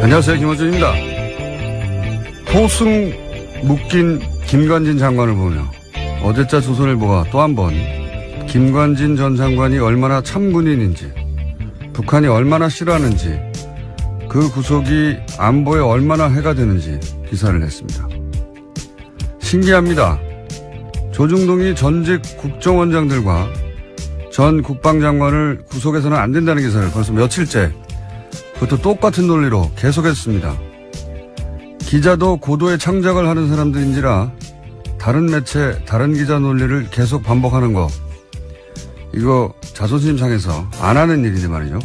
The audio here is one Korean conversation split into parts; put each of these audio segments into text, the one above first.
안녕하세요. 김어준입니다. 포승 묶인 김관진 장관을 보며 어제자 조선일보가 또 한 번 김관진 전 장관이 얼마나 참군인인지, 북한이 얼마나 싫어하는지, 그 구속이 안보에 얼마나 해가 되는지 기사를 냈습니다. 신기합니다. 조중동이 전직 국정원장들과 전 국방장관을 구속해서는 안 된다는 기사를 벌써 며칠째 그것도 똑같은 논리로 계속했습니다. 기자도 고도의 창작을 하는 사람들인지라 다른 매체, 다른 기자 논리를 계속 반복하는 거, 이거 자존심 상해서 안 하는 일인데 말이죠.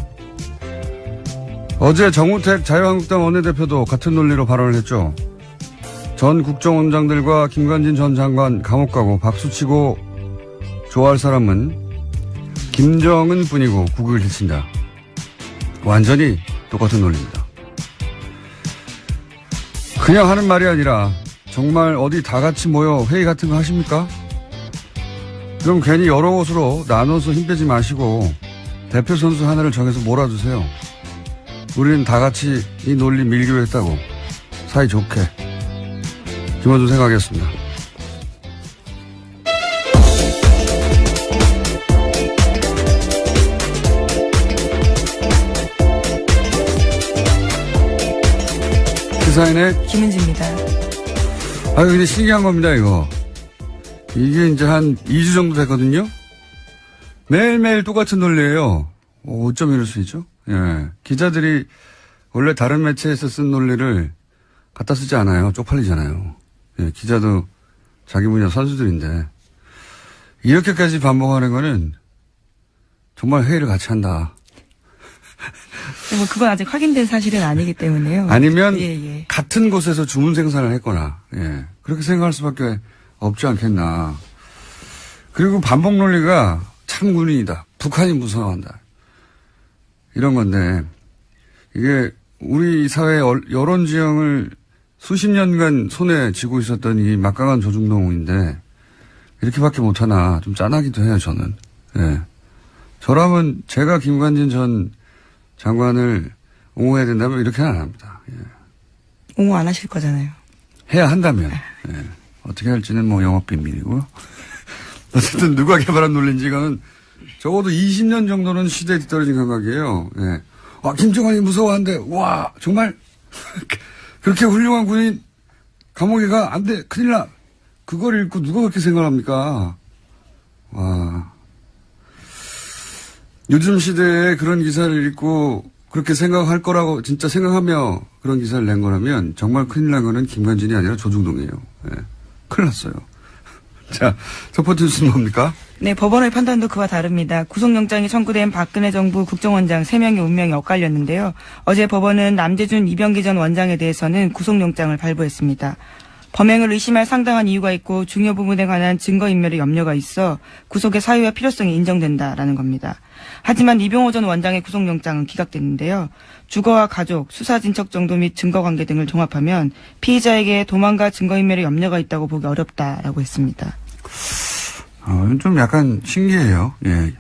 어제 정우택 자유한국당 원내대표도 같은 논리로 발언을 했죠. 전 국정원장들과 김관진 전 장관 감옥 가고 박수치고 좋아할 사람은 김정은 뿐이고 국을 해친다. 완전히 똑같은 논리입니다. 그냥 하는 말이 아니라 정말 어디 다 같이 모여 회의 같은 거 하십니까? 그럼 괜히 여러 곳으로 나눠서 힘 빼지 마시고 대표 선수 하나를 정해서 몰아주세요. 우리는 다 같이 이 논리 밀기로 했다고 사이좋게. 김어준 생각하겠습니다. 시사인의 김은지입니다. 근데 신기한 겁니다, 이거. 이게 이제 한 2주 정도 됐거든요? 매일매일 똑같은 논리예요. 어쩜 이럴 수 있죠? 예. 기자들이 원래 다른 매체에서 쓴 논리를 갖다 쓰지 않아요. 쪽팔리잖아요. 예. 기자도 자기 분야 선수들인데. 이렇게까지 반복하는 거는 정말 회의를 같이 한다. 뭐 그건 아직 확인된 사실은 아니기 때문에요. 아니면 같은 곳에서 주문 생산을 했거나, 예. 그렇게 생각할 수밖에 없지 않겠나. 그리고 반복 논리가 참군인이다. 북한이 무서워한다. 이런 건데, 이게 우리 사회의 여론 지형을 수십 년간 손에 쥐고 있었던 이 막강한 조중동인데, 이렇게밖에 못하나 좀 짠하기도 해요, 저는. 예. 저라면 제가 김관진 전 장관을 옹호해야 된다면 이렇게는 안 합니다. 예. 옹호 안 하실 거잖아요. 해야 한다면. 예. 어떻게 할지는 뭐 영업비밀이고요. 어쨌든 누가 개발한 논리인지 이거는 적어도 20년 정도는 시대에 뒤떨어진 감각이에요. 예. 김정은이 무서워한데, 와, 정말 그렇게 훌륭한 군인 감옥에 가? 안 돼. 큰일 나. 그걸 읽고 누가 그렇게 생각합니까? 와. 요즘 시대에 그런 기사를 읽고 그렇게 생각할 거라고 진짜 생각하며 그런 기사를 낸 거라면 정말 큰일 난 거는 김관진이 아니라 조중동이에요. 예. 큰일 났어요. 자, 첫 번째 뉴스는 뭡니까? 네, 법원의 판단도 그와 다릅니다. 구속영장이 청구된 박근혜 정부 국정원장 3명의 운명이 엇갈렸는데요. 어제 법원은 남재준 이병기 전 원장에 대해서는 구속영장을 발부했습니다. 범행을 의심할 상당한 이유가 있고 중요 부분에 관한 증거인멸의 염려가 있어 구속의 사유와 필요성이 인정된다라는 겁니다. 하지만 이병호 전 원장의 구속영장은 기각됐는데요. 주거와 가족, 수사진척 정도 및 증거관계 등을 종합하면 피의자에게 도망가 증거인멸의 염려가 있다고 보기 어렵다라고 했습니다. 좀 약간 신기해요. 예.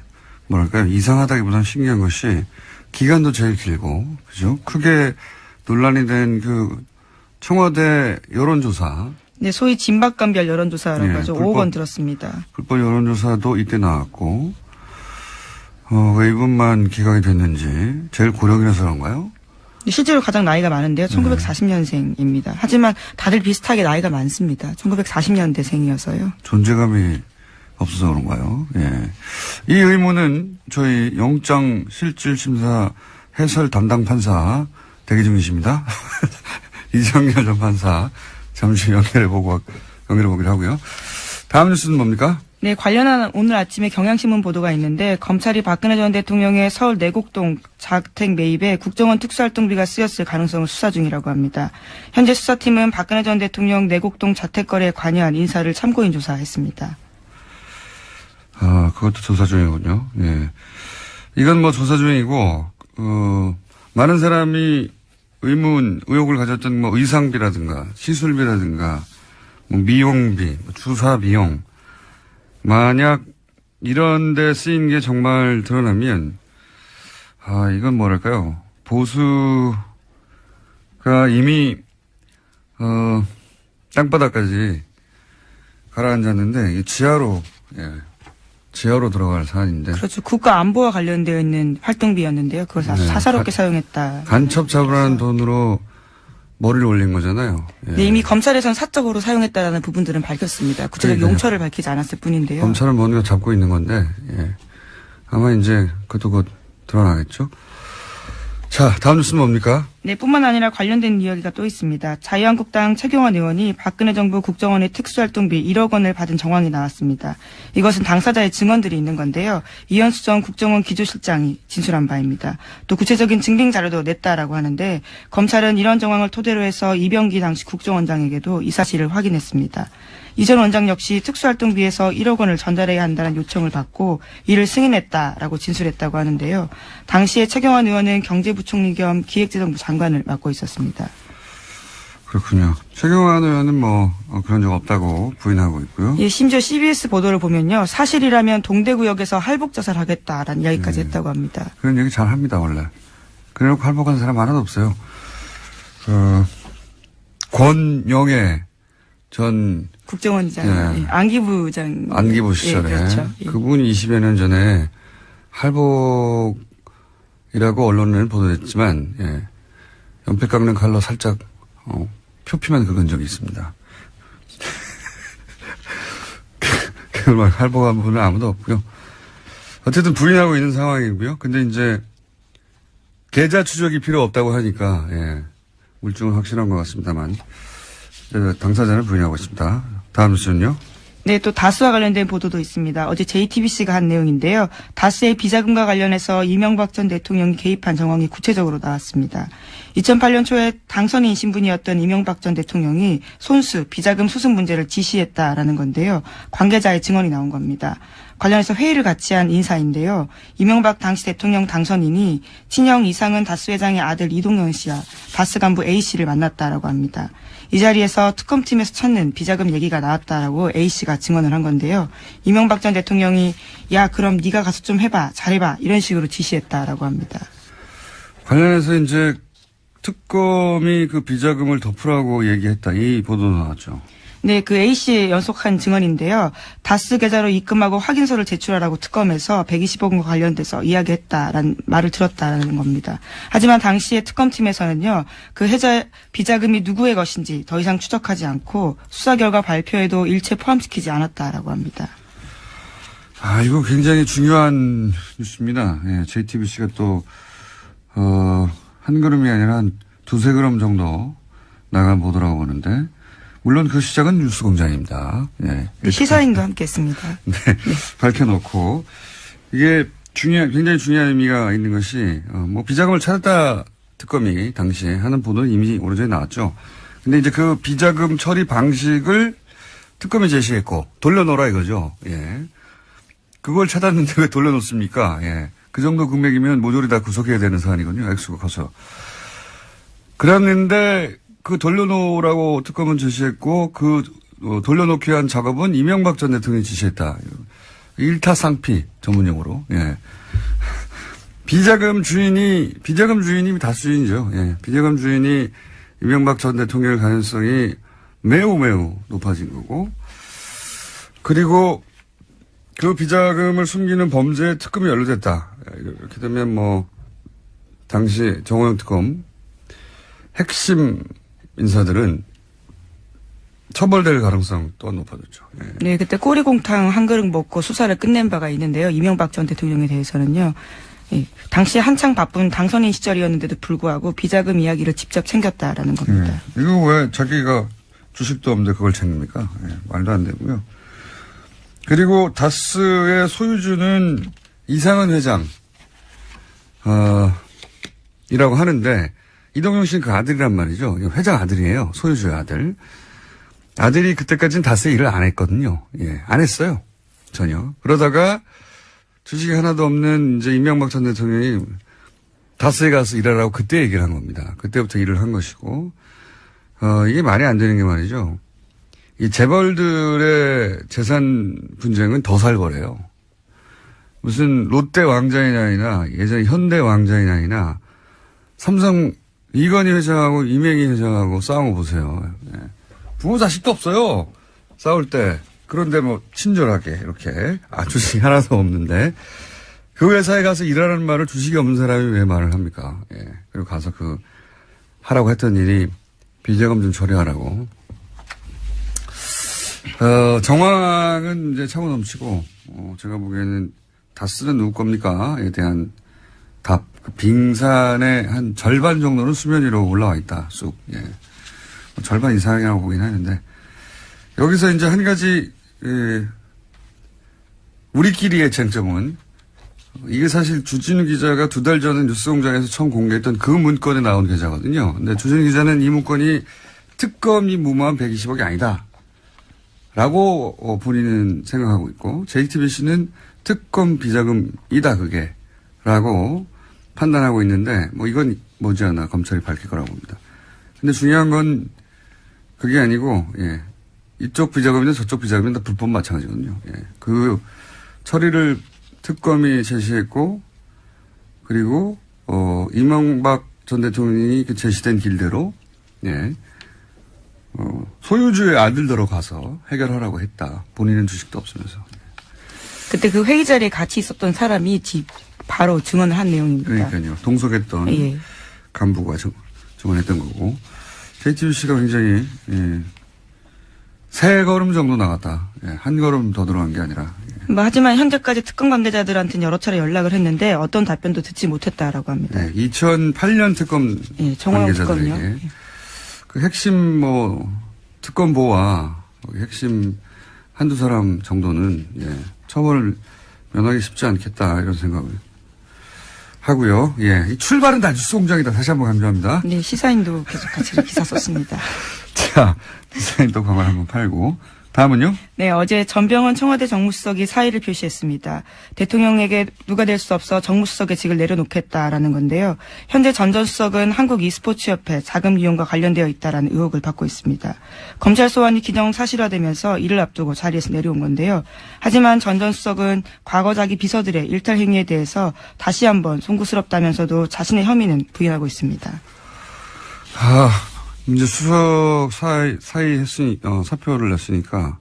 뭐랄까요. 이상하다기보다는 신기한 것이 기간도 제일 길고, 그죠? 크게 논란이 된 청와대 여론조사. 네, 소위 진박감별 여론조사라고 하죠. 5억 원 들었습니다. 불법 여론조사도 이때 나왔고, 왜 이분만 기각이 됐는지 제일 고령이라서 그런가요? 실제로 가장 나이가 많은데요. 1940년생입니다. 하지만 다들 비슷하게 나이가 많습니다. 1940년대생이어서요. 존재감이 없어서 그런가요? 예. 이 의문은 저희 영장실질심사 해설 담당 판사 대기 중이십니다. 이정열 전 판사 잠시 연결해보기로 하고요. 다음 뉴스는 뭡니까? 네, 관련한 오늘 아침에 경향신문 보도가 있는데 검찰이 박근혜 전 대통령의 서울 내곡동 자택 매입에 국정원 특수활동비가 쓰였을 가능성을 수사 중이라고 합니다. 현재 수사팀은 박근혜 전 대통령 내곡동 자택 거래에 관여한 인사를 참고인 조사했습니다. 그것도 조사 중이군요. 예. 이건 뭐 조사 중이고, 많은 사람이 의혹을 가졌던 뭐 의상비라든가 시술비라든가 뭐 미용비, 주사 비용, 만약 이런 데 쓰인 게 정말 드러나면, 이건 뭐랄까요. 보수 그러니까 이미, 땅바닥까지 가라앉았는데, 이 지하로 들어갈 사안인데. 그렇죠. 국가 안보와 관련되어 있는 활동비였는데요. 그걸 네. 사사롭게 사용했다. 간첩 잡으라는 돈으로 머리를 올린 거잖아요. 예. 네, 이미 검찰에선 사적으로 사용했다라는 부분들은 밝혔습니다. 구체적 그러니까요. 용처를 밝히지 않았을 뿐인데요. 검찰은 뭔가 잡고 있는 건데, 예. 아마 이제 그것도 곧 드러나겠죠. 자, 다음 뉴스는 뭡니까? 네, 뿐만 아니라 관련된 이야기가 또 있습니다. 자유한국당 최경환 의원이 박근혜 정부 국정원의 특수활동비 1억 원을 받은 정황이 나왔습니다. 이것은 당사자의 증언들이 있는 건데요. 이현수 전 국정원 기조실장이 진술한 바입니다. 또 구체적인 증빙 자료도 냈다라고 하는데 검찰은 이런 정황을 토대로 해서 이병기 당시 국정원장에게도 이 사실을 확인했습니다. 이 전 원장 역시 특수활동비에서 1억 원을 전달해야 한다는 요청을 받고 이를 승인했다라고 진술했다고 하는데요. 당시에 최경환 의원은 경제부총리 겸 기획재정부 장관을 맡고 있었습니다. 그렇군요. 최경환 의원은 그런 적 없다고 부인하고 있고요. 예, 심지어 CBS 보도를 보면요. 사실이라면 동대구역에서 할복자살하겠다라는 이야기까지 했다고 합니다. 그런 얘기 잘 합니다, 원래. 그래놓고 할복한 사람 하나도 없어요. 권영애 전 국정원장, 예. 안기부장. 안기부 시절에. 예, 그렇죠. 예. 그분이 20여 년 전에 할복이라고 언론을 보도했지만, 예. 연필 깎는 칼로 살짝, 표피만 긁은 적이 있습니다. 그걸 할복한 분은 아무도 없고요. 어쨌든 부인하고 있는 상황이고요. 근데 이제, 계좌 추적이 필요 없다고 하니까, 예. 물증은 확실한 것 같습니다만, 당사자는 부인하고 있습니다. 다음 뉴스는요? 네, 또 다스와 관련된 보도도 있습니다. 어제 JTBC가 한 내용인데요. 다스의 비자금과 관련해서 이명박 전 대통령이 개입한 정황이 구체적으로 나왔습니다. 2008년 초에 당선인 신분이었던 이명박 전 대통령이 손수, 비자금 수습 문제를 지시했다라는 건데요. 관계자의 증언이 나온 겁니다. 관련해서 회의를 같이 한 인사인데요. 이명박 당시 대통령 당선인이 친형 이상은 다스 회장의 아들 이동영 씨와 다스 간부 A씨를 만났다라고 합니다. 이 자리에서 특검팀에서 찾는 비자금 얘기가 나왔다라고 A씨가 증언을 한 건데요. 이명박 전 대통령이 야 그럼 네가 가서 좀 해봐 잘해봐 이런 식으로 지시했다라고 합니다. 관련해서 이제 특검이 그 비자금을 덮으라고 얘기했다. 이 보도도 나왔죠. 네, 그 A씨 연속한 증언인데요. 다스 계좌로 입금하고 확인서를 제출하라고 특검에서 120억 원과 관련돼서 이야기했다라는 말을 들었다라는 겁니다. 하지만 당시에 특검팀에서는요. 그 해자 비자금이 누구의 것인지 더 이상 추적하지 않고 수사 결과 발표에도 일체 포함시키지 않았다라고 합니다. 아, 이거 굉장히 중요한 뉴스입니다. 예, JTBC가 또, 한 걸음이 아니라 한 두세 걸음 정도 나간 보도라고 보는데, 물론 그 시작은 뉴스 공장입니다. 예. 네, 시사인과 함께 했습니다. 네. 밝혀놓고, 이게 굉장히 중요한 의미가 있는 것이, 비자금을 찾았다 특검이 당시에 하는 보도는 이미 오래전에 나왔죠. 근데 이제 그 비자금 처리 방식을 특검이 제시했고, 돌려놓으라 이거죠. 예. 그걸 찾았는데 왜 돌려놓습니까? 예. 그 정도 금액이면 모조리 다 구속해야 되는 사안이거든요. 액수가 커서. 그랬는데 그 돌려놓으라고 특검은 지시했고 돌려놓기 위한 작업은 이명박 전 대통령이 지시했다. 일타상피 전문용어로. 예. 비자금 주인이 다수인이죠. 예. 비자금 주인이 이명박 전 대통령의 가능성이 매우 높아진 거고. 그리고 그 비자금을 숨기는 범죄에 특검이 연루됐다. 이렇게 되면 당시 정호영 특검 핵심 인사들은 처벌될 가능성 또한 높아졌죠. 네. 네, 그때 꼬리곰탕 한 그릇 먹고 수사를 끝낸 바가 있는데요. 이명박 전 대통령에 대해서는요. 예, 당시에 한창 바쁜 당선인 시절이었는데도 불구하고 비자금 이야기를 직접 챙겼다라는 겁니다. 이거 왜 자기가 주식도 없는데 그걸 챙깁니까? 예, 말도 안 되고요. 그리고 다스의 소유주는 이상은 회장 이라고 하는데 이동영 씨는 그 아들이란 말이죠. 회장 아들이에요. 소유주의 아들. 아들이 그때까지는 다스의 일을 안 했거든요. 예, 안 했어요. 전혀. 그러다가 주식이 하나도 없는 이제 이명박 전 대통령이 다스에 가서 일하라고 그때 얘기를 한 겁니다. 그때부터 일을 한 것이고, 이게 말이 안 되는 게 말이죠. 이 재벌들의 재산 분쟁은 더 살벌해요. 무슨 롯데 왕자의 날이나 예전 현대 왕자의 날이나 삼성 이건희 회장하고 이명희 회장하고 싸운 거 보세요. 예. 부모 자식도 없어요. 싸울 때. 그런데 뭐 친절하게 이렇게 주식이 하나도 없는데 그 회사에 가서 일하라는 말을 주식이 없는 사람이 왜 말을 합니까? 예. 그리고 가서 하라고 했던 일이 비자금 좀 처리하라고. 정황은 이제 차고 넘치고, 제가 보기에는 다스는 누구 겁니까?에 대한 답. 빙산의 한 절반 정도는 수면 위로 올라와 있다, 쑥. 예. 절반 이상이라고 보긴 하는데. 여기서 이제 한 가지, 우리끼리의 쟁점은, 이게 사실 주진우 기자가 2달 전에 뉴스공장에서 처음 공개했던 그 문건에 나온 계좌거든요. 근데 주진우 기자는 이 문건이 특검이 무모한 120억이 아니다. 라고 본인은 생각하고 있고, JTBC는 특검 비자금이다, 그게. 라고 판단하고 있는데, 이건 머지않아 검찰이 밝힐 거라고 봅니다. 근데 중요한 건 그게 아니고, 예. 이쪽 비자금이나 저쪽 비자금이나 다 불법 마찬가지거든요. 예. 그 처리를 특검이 제시했고, 그리고, 이명박 전 대통령이 그 제시된 길대로, 예. 소유주의 아들들로 가서 해결하라고 했다. 본인은 주식도 없으면서. 그때 그 회의 자리에 같이 있었던 사람이 바로 증언을 한 내용입니다. 그러니까요. 동석했던 예. 간부가 증언했던 거고. JTBC가 굉장히, 예. 세 걸음 정도 나갔다. 예. 한 걸음 더 들어간 게 아니라. 예. 하지만 현재까지 특검 관계자들한테는 여러 차례 연락을 했는데 어떤 답변도 듣지 못했다라고 합니다. 예. 2008년 특검 예, 정호영 관계자들에게 특검이요. 그 핵심 특검보와 핵심 한두 사람 정도는 예. 처벌을 면하기 쉽지 않겠다 이런 생각을 하고요. 예. 이 출발은 다 뉴스공장이다. 다시 한번 강조합니다. 네, 시사인도 계속 같이 기사 썼습니다. 자, 시사인도 광을 한번 팔고. 다음은요? 네, 어제 전병헌 청와대 정무수석이 사의를 표시했습니다. 대통령에게 누가 될 수 없어 정무수석의 직을 내려놓겠다라는 건데요. 현재 전 전 수석은 한국 e스포츠협회 자금 이용과 관련되어 있다라는 의혹을 받고 있습니다. 검찰 소환이 기정사실화되면서 이를 앞두고 자리에서 내려온 건데요. 하지만 전 전 수석은 과거 자기 비서들의 일탈 행위에 대해서 다시 한번 송구스럽다면서도 자신의 혐의는 부인하고 있습니다. 이제 수석 사표를 냈으니까,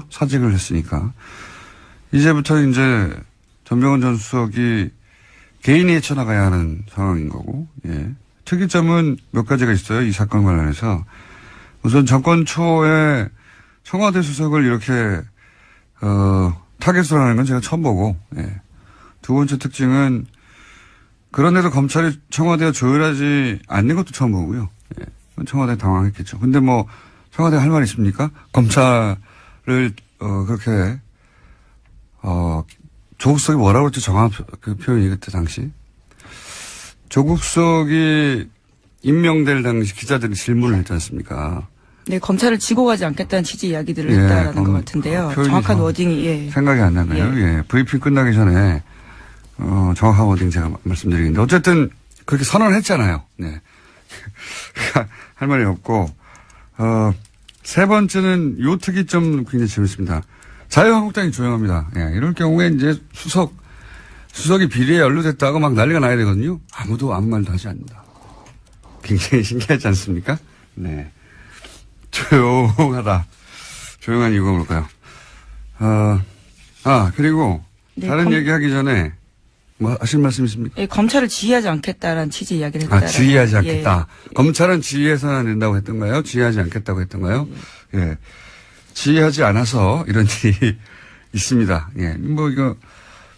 사직을 했으니까, 이제부터 이제 전병헌 전 수석이 개인이 헤쳐나가야 하는 상황인 거고, 예. 특이점은 몇 가지가 있어요. 이 사건 관련해서. 우선 정권 초에 청와대 수석을 이렇게, 타겟으로 하는 건 제가 처음 보고, 예. 두 번째 특징은 그런데도 검찰이 청와대와 조율하지 않는 것도 처음 보고요. 예. 청와대 당황했겠죠. 근데 청와대 할 말 있습니까? 검찰을, 그렇게, 조국 수석이 뭐라고 했죠? 그 표현이 그때 당시. 조국 수석이 임명될 당시 기자들이 질문을 했지 않습니까? 네, 검찰을 지고 가지 않겠다는 취지 이야기들을 했다라는 것 같은데요. 정확한 워딩이, 예. 생각이 안 나네요. 예. 브리핑 끝나기 전에, 정확한 워딩 제가 말씀드리겠는데. 어쨌든, 그렇게 선언을 했잖아요. 네. 할 말이 없고, 세 번째는 요 특이점 굉장히 재밌습니다. 자유한국당이 조용합니다. 예, 이럴 경우에 이제 수석이 비리에 연루됐다고 막 난리가 나야 되거든요. 아무도 아무 말도 하지 않는다. 굉장히 신기하지 않습니까? 네. 조용하다. 조용한 이유가 뭘까요? 그리고 네, 다른 얘기하기 전에 하실 말씀 있습니까? 예, 검찰을 지휘하지 않겠다라는 취지 이야기를 했다. 지휘하지 않겠다. 예. 검찰은 지휘해서는 안 된다고 했던가요? 지휘하지 않겠다고 했던가요? 예. 지휘하지 않아서 이런 일이 있습니다. 예. 이거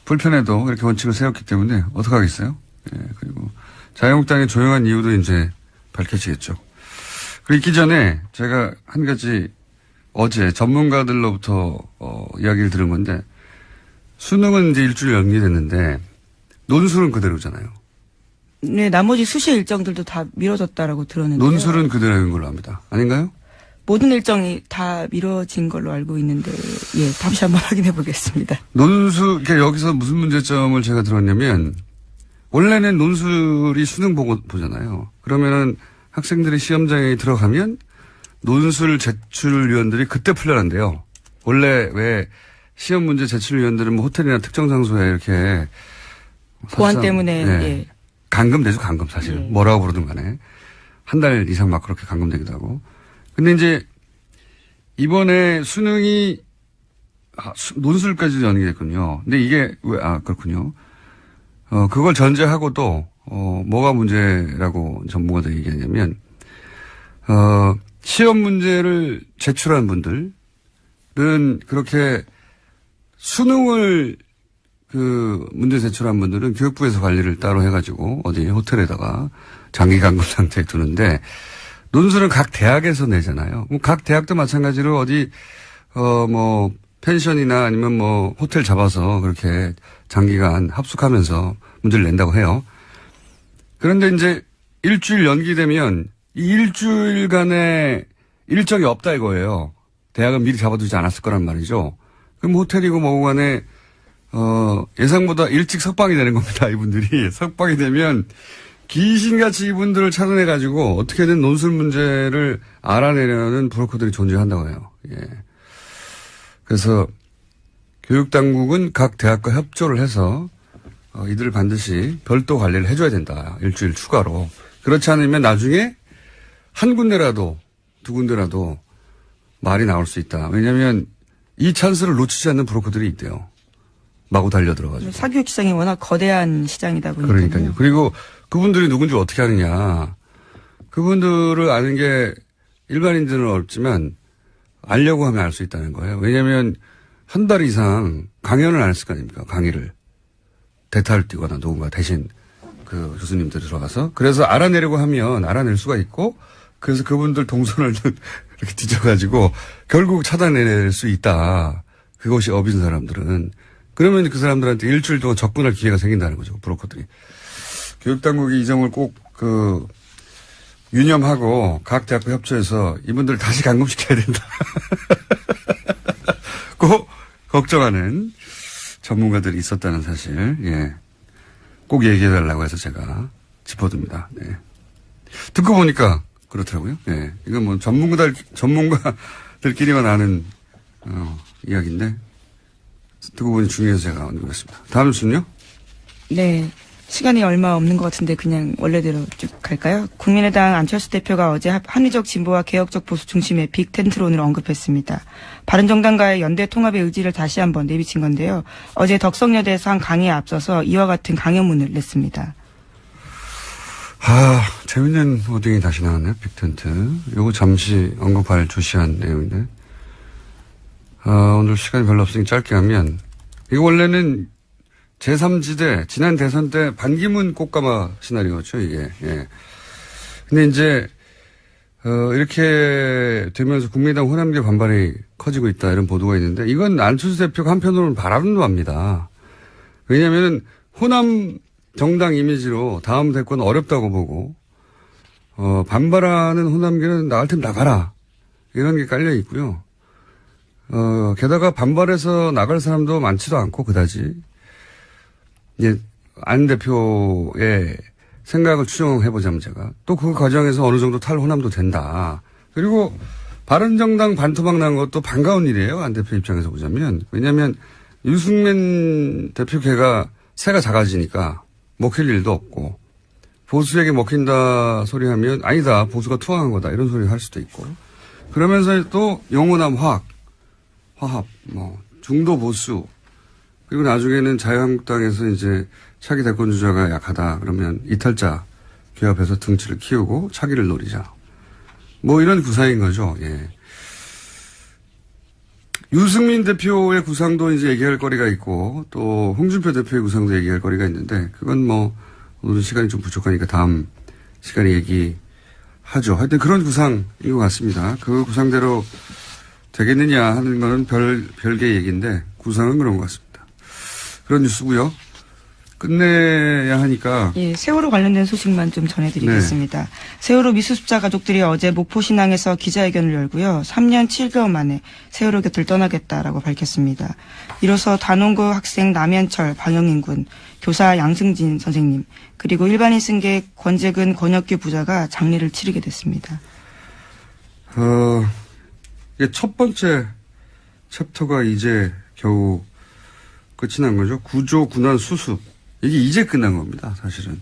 불편해도 이렇게 원칙을 세웠기 때문에 어떡하겠어요? 예. 그리고 자유한국당의 조용한 이유도 이제 밝혀지겠죠. 그리고 있기 전에 제가 한 가지 어제 전문가들로부터 이야기를 들은 건데 수능은 이제 일주일 연기됐는데 논술은 그대로잖아요. 네, 나머지 수시 일정들도 다 미뤄졌다라고 들었는데요. 논술은 그대로인 걸로 압니다. 아닌가요? 모든 일정이 다 미뤄진 걸로 알고 있는데, 예, 다시 한번 확인해 보겠습니다. 여기서 무슨 문제점을 제가 들었냐면, 원래는 논술이 수능 보잖아요. 그러면은 학생들이 시험장에 들어가면 논술 제출위원들이 그때 풀려난대요. 원래 왜 시험 문제 제출위원들은 호텔이나 특정 장소에 이렇게 보안 때문에, 네. 예. 감금되죠, 감금 사실. 네. 뭐라고 부르든 간에. 한 달 이상 막 그렇게 감금되기도 하고. 근데 이제 이번에 수능이 논술까지 연기됐군요. 근데 이게 그렇군요. 그걸 전제하고도 뭐가 문제라고 전문가들이 얘기하냐면 시험 문제를 제출한 분들은 그렇게 수능을 문제 제출한 분들은 교육부에서 관리를 따로 해가지고 어디 호텔에다가 장기 감금 상태에 두는데 논술은 각 대학에서 내잖아요. 각 대학도 마찬가지로 어디 뭐 펜션이나 아니면 뭐 호텔 잡아서 그렇게 장기간 합숙하면서 문제를 낸다고 해요. 그런데 이제 일주일 연기되면 이 일주일간의 일정이 없다 이거예요. 대학은 미리 잡아두지 않았을 거란 말이죠. 그럼 호텔이고 뭐고 간에 예상보다 일찍 석방이 되는 겁니다. 이분들이 석방이 되면 귀신같이 이분들을 찾아내가지고 어떻게든 논술 문제를 알아내려는 브로커들이 존재한다고 해요. 예. 그래서 교육당국은 각 대학과 협조를 해서 이들을 반드시 별도 관리를 해줘야 된다. 일주일 추가로. 그렇지 않으면 나중에 한 군데라도 두 군데라도 말이 나올 수 있다. 왜냐하면 이 찬스를 놓치지 않는 브로커들이 있대요. 마구 달려들어가지고. 사교육 시장이 워낙 거대한 시장이다 보니까. 그러니까요. 그리고 그분들이 누군지 어떻게 아느냐. 그분들을 아는 게 일반인들은 어렵지만 알려고 하면 알 수 있다는 거예요. 왜냐하면 한 달 이상 강연을 안 했을 거 아닙니까? 강의를. 대타를 띄거나 누군가 대신 그 교수님들이 들어가서. 그래서 알아내려고 하면 알아낼 수가 있고 그래서 그분들 동선을 이렇게 뒤져가지고 결국 찾아낼 수 있다. 그것이 업인 사람들은. 그러면 그 사람들한테 일주일 동안 접근할 기회가 생긴다는 거죠. 브로커들이. 교육당국이 이 점을 꼭 유념하고 각 대학과 협조해서 이분들을 다시 감금시켜야 된다. 꼭 걱정하는 전문가들이 있었다는 사실. 예. 꼭 얘기해달라고 해서 제가 짚어둡니다. 네. 듣고 보니까 그렇더라고요. 예. 이건 뭐 전문가들끼리만 아는 이야기인데 듣고 보니 중요해서 제가 언급했습니다. 다음 순요? 네. 시간이 얼마 없는 것 같은데 그냥 원래대로 쭉 갈까요? 국민의당 안철수 대표가 어제 합리적 진보와 개혁적 보수 중심의 빅텐트론을 언급했습니다. 바른정당과의 연대 통합의 의지를 다시 한번 내비친 건데요. 어제 덕성여대에서 한 강의에 앞서서 이와 같은 강연문을 냈습니다. 재밌는 워딩이 다시 나왔네요. 빅텐트. 요거 잠시 언급할 주시한 내용인데. 오늘 시간이 별로 없으니 짧게 하면 이거 원래는 제3지대, 지난 대선 때 반기문 꽃가마 시나리오죠, 이게. 예. 근데 이제, 이렇게 되면서 국민의당 호남계 반발이 커지고 있다, 이런 보도가 있는데, 이건 안철수 대표가 한편으로는 바라는 바입니다. 왜냐면, 호남 정당 이미지로 다음 대권 어렵다고 보고, 반발하는 호남계는 나갈 땐 나가라. 이런 게 깔려 있고요. 게다가 반발해서 나갈 사람도 많지도 않고, 그다지. 이제 안 대표의 생각을 추정해보자면 제가 또 그 과정에서 어느 정도 탈호남도 된다. 그리고 바른정당 반토막 난 것도 반가운 일이에요. 안 대표 입장에서 보자면. 왜냐하면 유승민 대표 걔가 새가 작아지니까 먹힐 일도 없고 보수에게 먹힌다 소리 하면 아니다. 보수가 투항한 거다. 이런 소리 할 수도 있고. 그러면서 또 영호남 화합, 중도 보수 그리고 나중에는 자유한국당에서 이제 차기 대권 주자가 약하다. 그러면 이탈자 규합해서 등치를 키우고 차기를 노리자. 뭐 이런 구상인 거죠. 예. 유승민 대표의 구상도 이제 얘기할 거리가 있고 또 홍준표 대표의 구상도 얘기할 거리가 있는데 그건 뭐 오늘 시간이 좀 부족하니까 다음 시간에 얘기하죠. 하여튼 그런 구상인 것 같습니다. 그 구상대로 되겠느냐 하는 거는 별개의 얘기인데 구상은 그런 것 같습니다. 그런 뉴스고요. 끝내야 하니까. 예, 세월호 관련된 소식만 좀 전해드리겠습니다. 네. 세월호 미수습자 가족들이 어제 목포신항에서 기자회견을 열고요. 3년 7개월 만에 세월호 곁을 떠나겠다라고 밝혔습니다. 이로써 단원고 학생 남현철, 방영인 군, 교사 양승진 선생님, 그리고 일반인 승객 권재근, 권혁규 부자가 장례를 치르게 됐습니다. 이게 첫 번째 챕터가 이제 겨우 끝이 난 거죠. 구조, 군안, 수습. 이게 이제 끝난 겁니다, 사실은.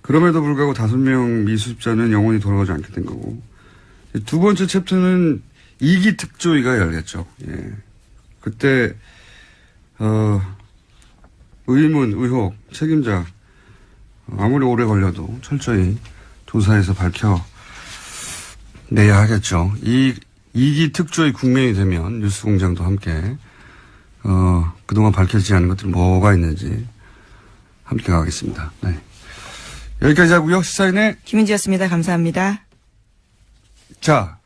그럼에도 불구하고 5명 미수습자는 영원히 돌아가지 않게 된 거고. 두 번째 챕터는 2기 특조위가 열렸죠. 예. 그때, 의문, 의혹, 책임자, 아무리 오래 걸려도 철저히 조사해서 밝혀내야 하겠죠. 2기 특조위 국면이 되면 뉴스공장도 함께, 그동안 밝혀지지 않은 것들이 뭐가 있는지 함께 가겠습니다. 네. 여기까지 하고요. 시사인의 김은지였습니다. 감사합니다. 자,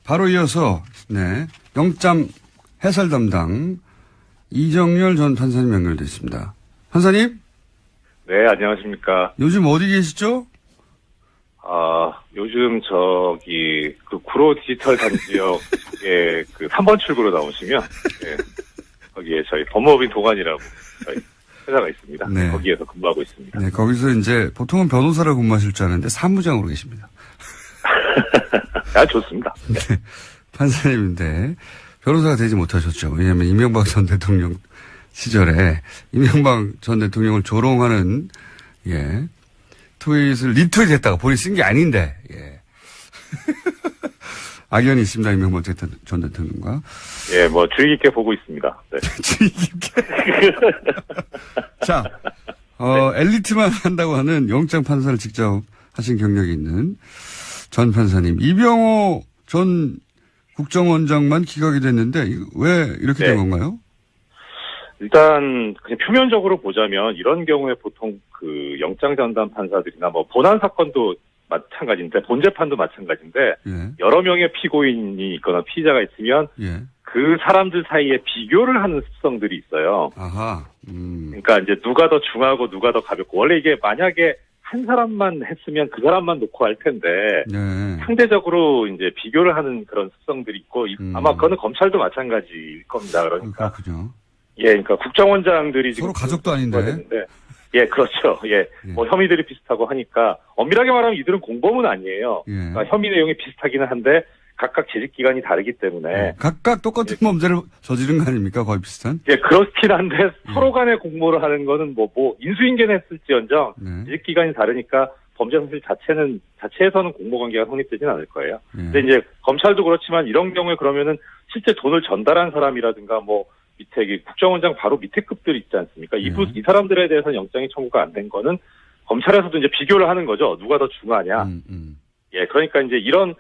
바로 이어서, 네, 영장 해설 담당 이정열 전 판사님 연결되어 있습니다. 판사님? 네, 안녕하십니까. 요즘 어디 계시죠? 요즘 그 구로 디지털 단지역에 그 3번 출구로 나오시면, 예, 거기에 저희 법무법인 동안이라고 저희 회사가 있습니다. 네. 거기에서 근무하고 있습니다. 네, 거기서 이제 보통은 변호사로 근무하실 줄 아는데 사무장으로 계십니다. 좋습니다. 네, 판사님인데 변호사가 되지 못하셨죠. 왜냐하면 이명박 전 대통령 시절에 이명박 전 대통령을 조롱하는 트윗을 리트윗했다가 본인이 쓴 게 아닌데 악연이 있습니다. 이명박 전 대통령과. 예, 뭐 주의 깊게 보고 있습니다. 네. 주의 깊게. 자, 엘리트만 한다고 하는 영장 판사를 직접 하신 경력이 있는 전 판사님, 이병호 전 국정원장만 기각이 됐는데 왜 이렇게 된 건가요? 일단 그냥 표면적으로 보자면 이런 경우에 보통 그 영장 전담 판사들이나 뭐 본안 사건도 마찬가지인데 본 재판도 마찬가지인데 여러 명의 피고인이 있거나 피의자가 있으면 그 사람들 사이에 비교를 하는 습성들이 있어요. 아하. 그러니까 이제 누가 더 중하고 누가 더 가볍고 원래 이게 만약에 한 사람만 했으면 그 사람만 놓고 할 텐데 상대적으로 이제 비교를 하는 그런 습성들이 있고 아마 그거는 검찰도 마찬가지일 겁니다. 그러니까 그렇군요. 그러니까 국정원장들이 지금 서로 가족도 아닌데. 예, 그렇죠. 예. 뭐 혐의들이 비슷하고 하니까 엄밀하게 말하면 이들은 공범은 아니에요. 그러니까 혐의 내용이 비슷하기는 한데 각각 재직 기간이 다르기 때문에 각각 똑같은 범죄를 저지른 거 아닙니까? 거의 비슷한? 예, 그렇긴 한데 서로 간에 공모를 하는 거는 뭐 인수인계는 했을지언정 재직 기간이 다르니까 범죄 사실 자체에서는 공모 관계가 성립되지는 않을 거예요. 근데 이제 검찰도 그렇지만 이런 경우에 그러면은 실제 돈을 전달한 사람이라든가 뭐 밑에 국정원장 바로 밑에 급들이 있지 않습니까? 이 사람들에 대해서는 영장이 청구가 안 된 거는 검찰에서도 이제 비교를 하는 거죠. 누가 더 중하냐. 예, 그러니까 이제 이런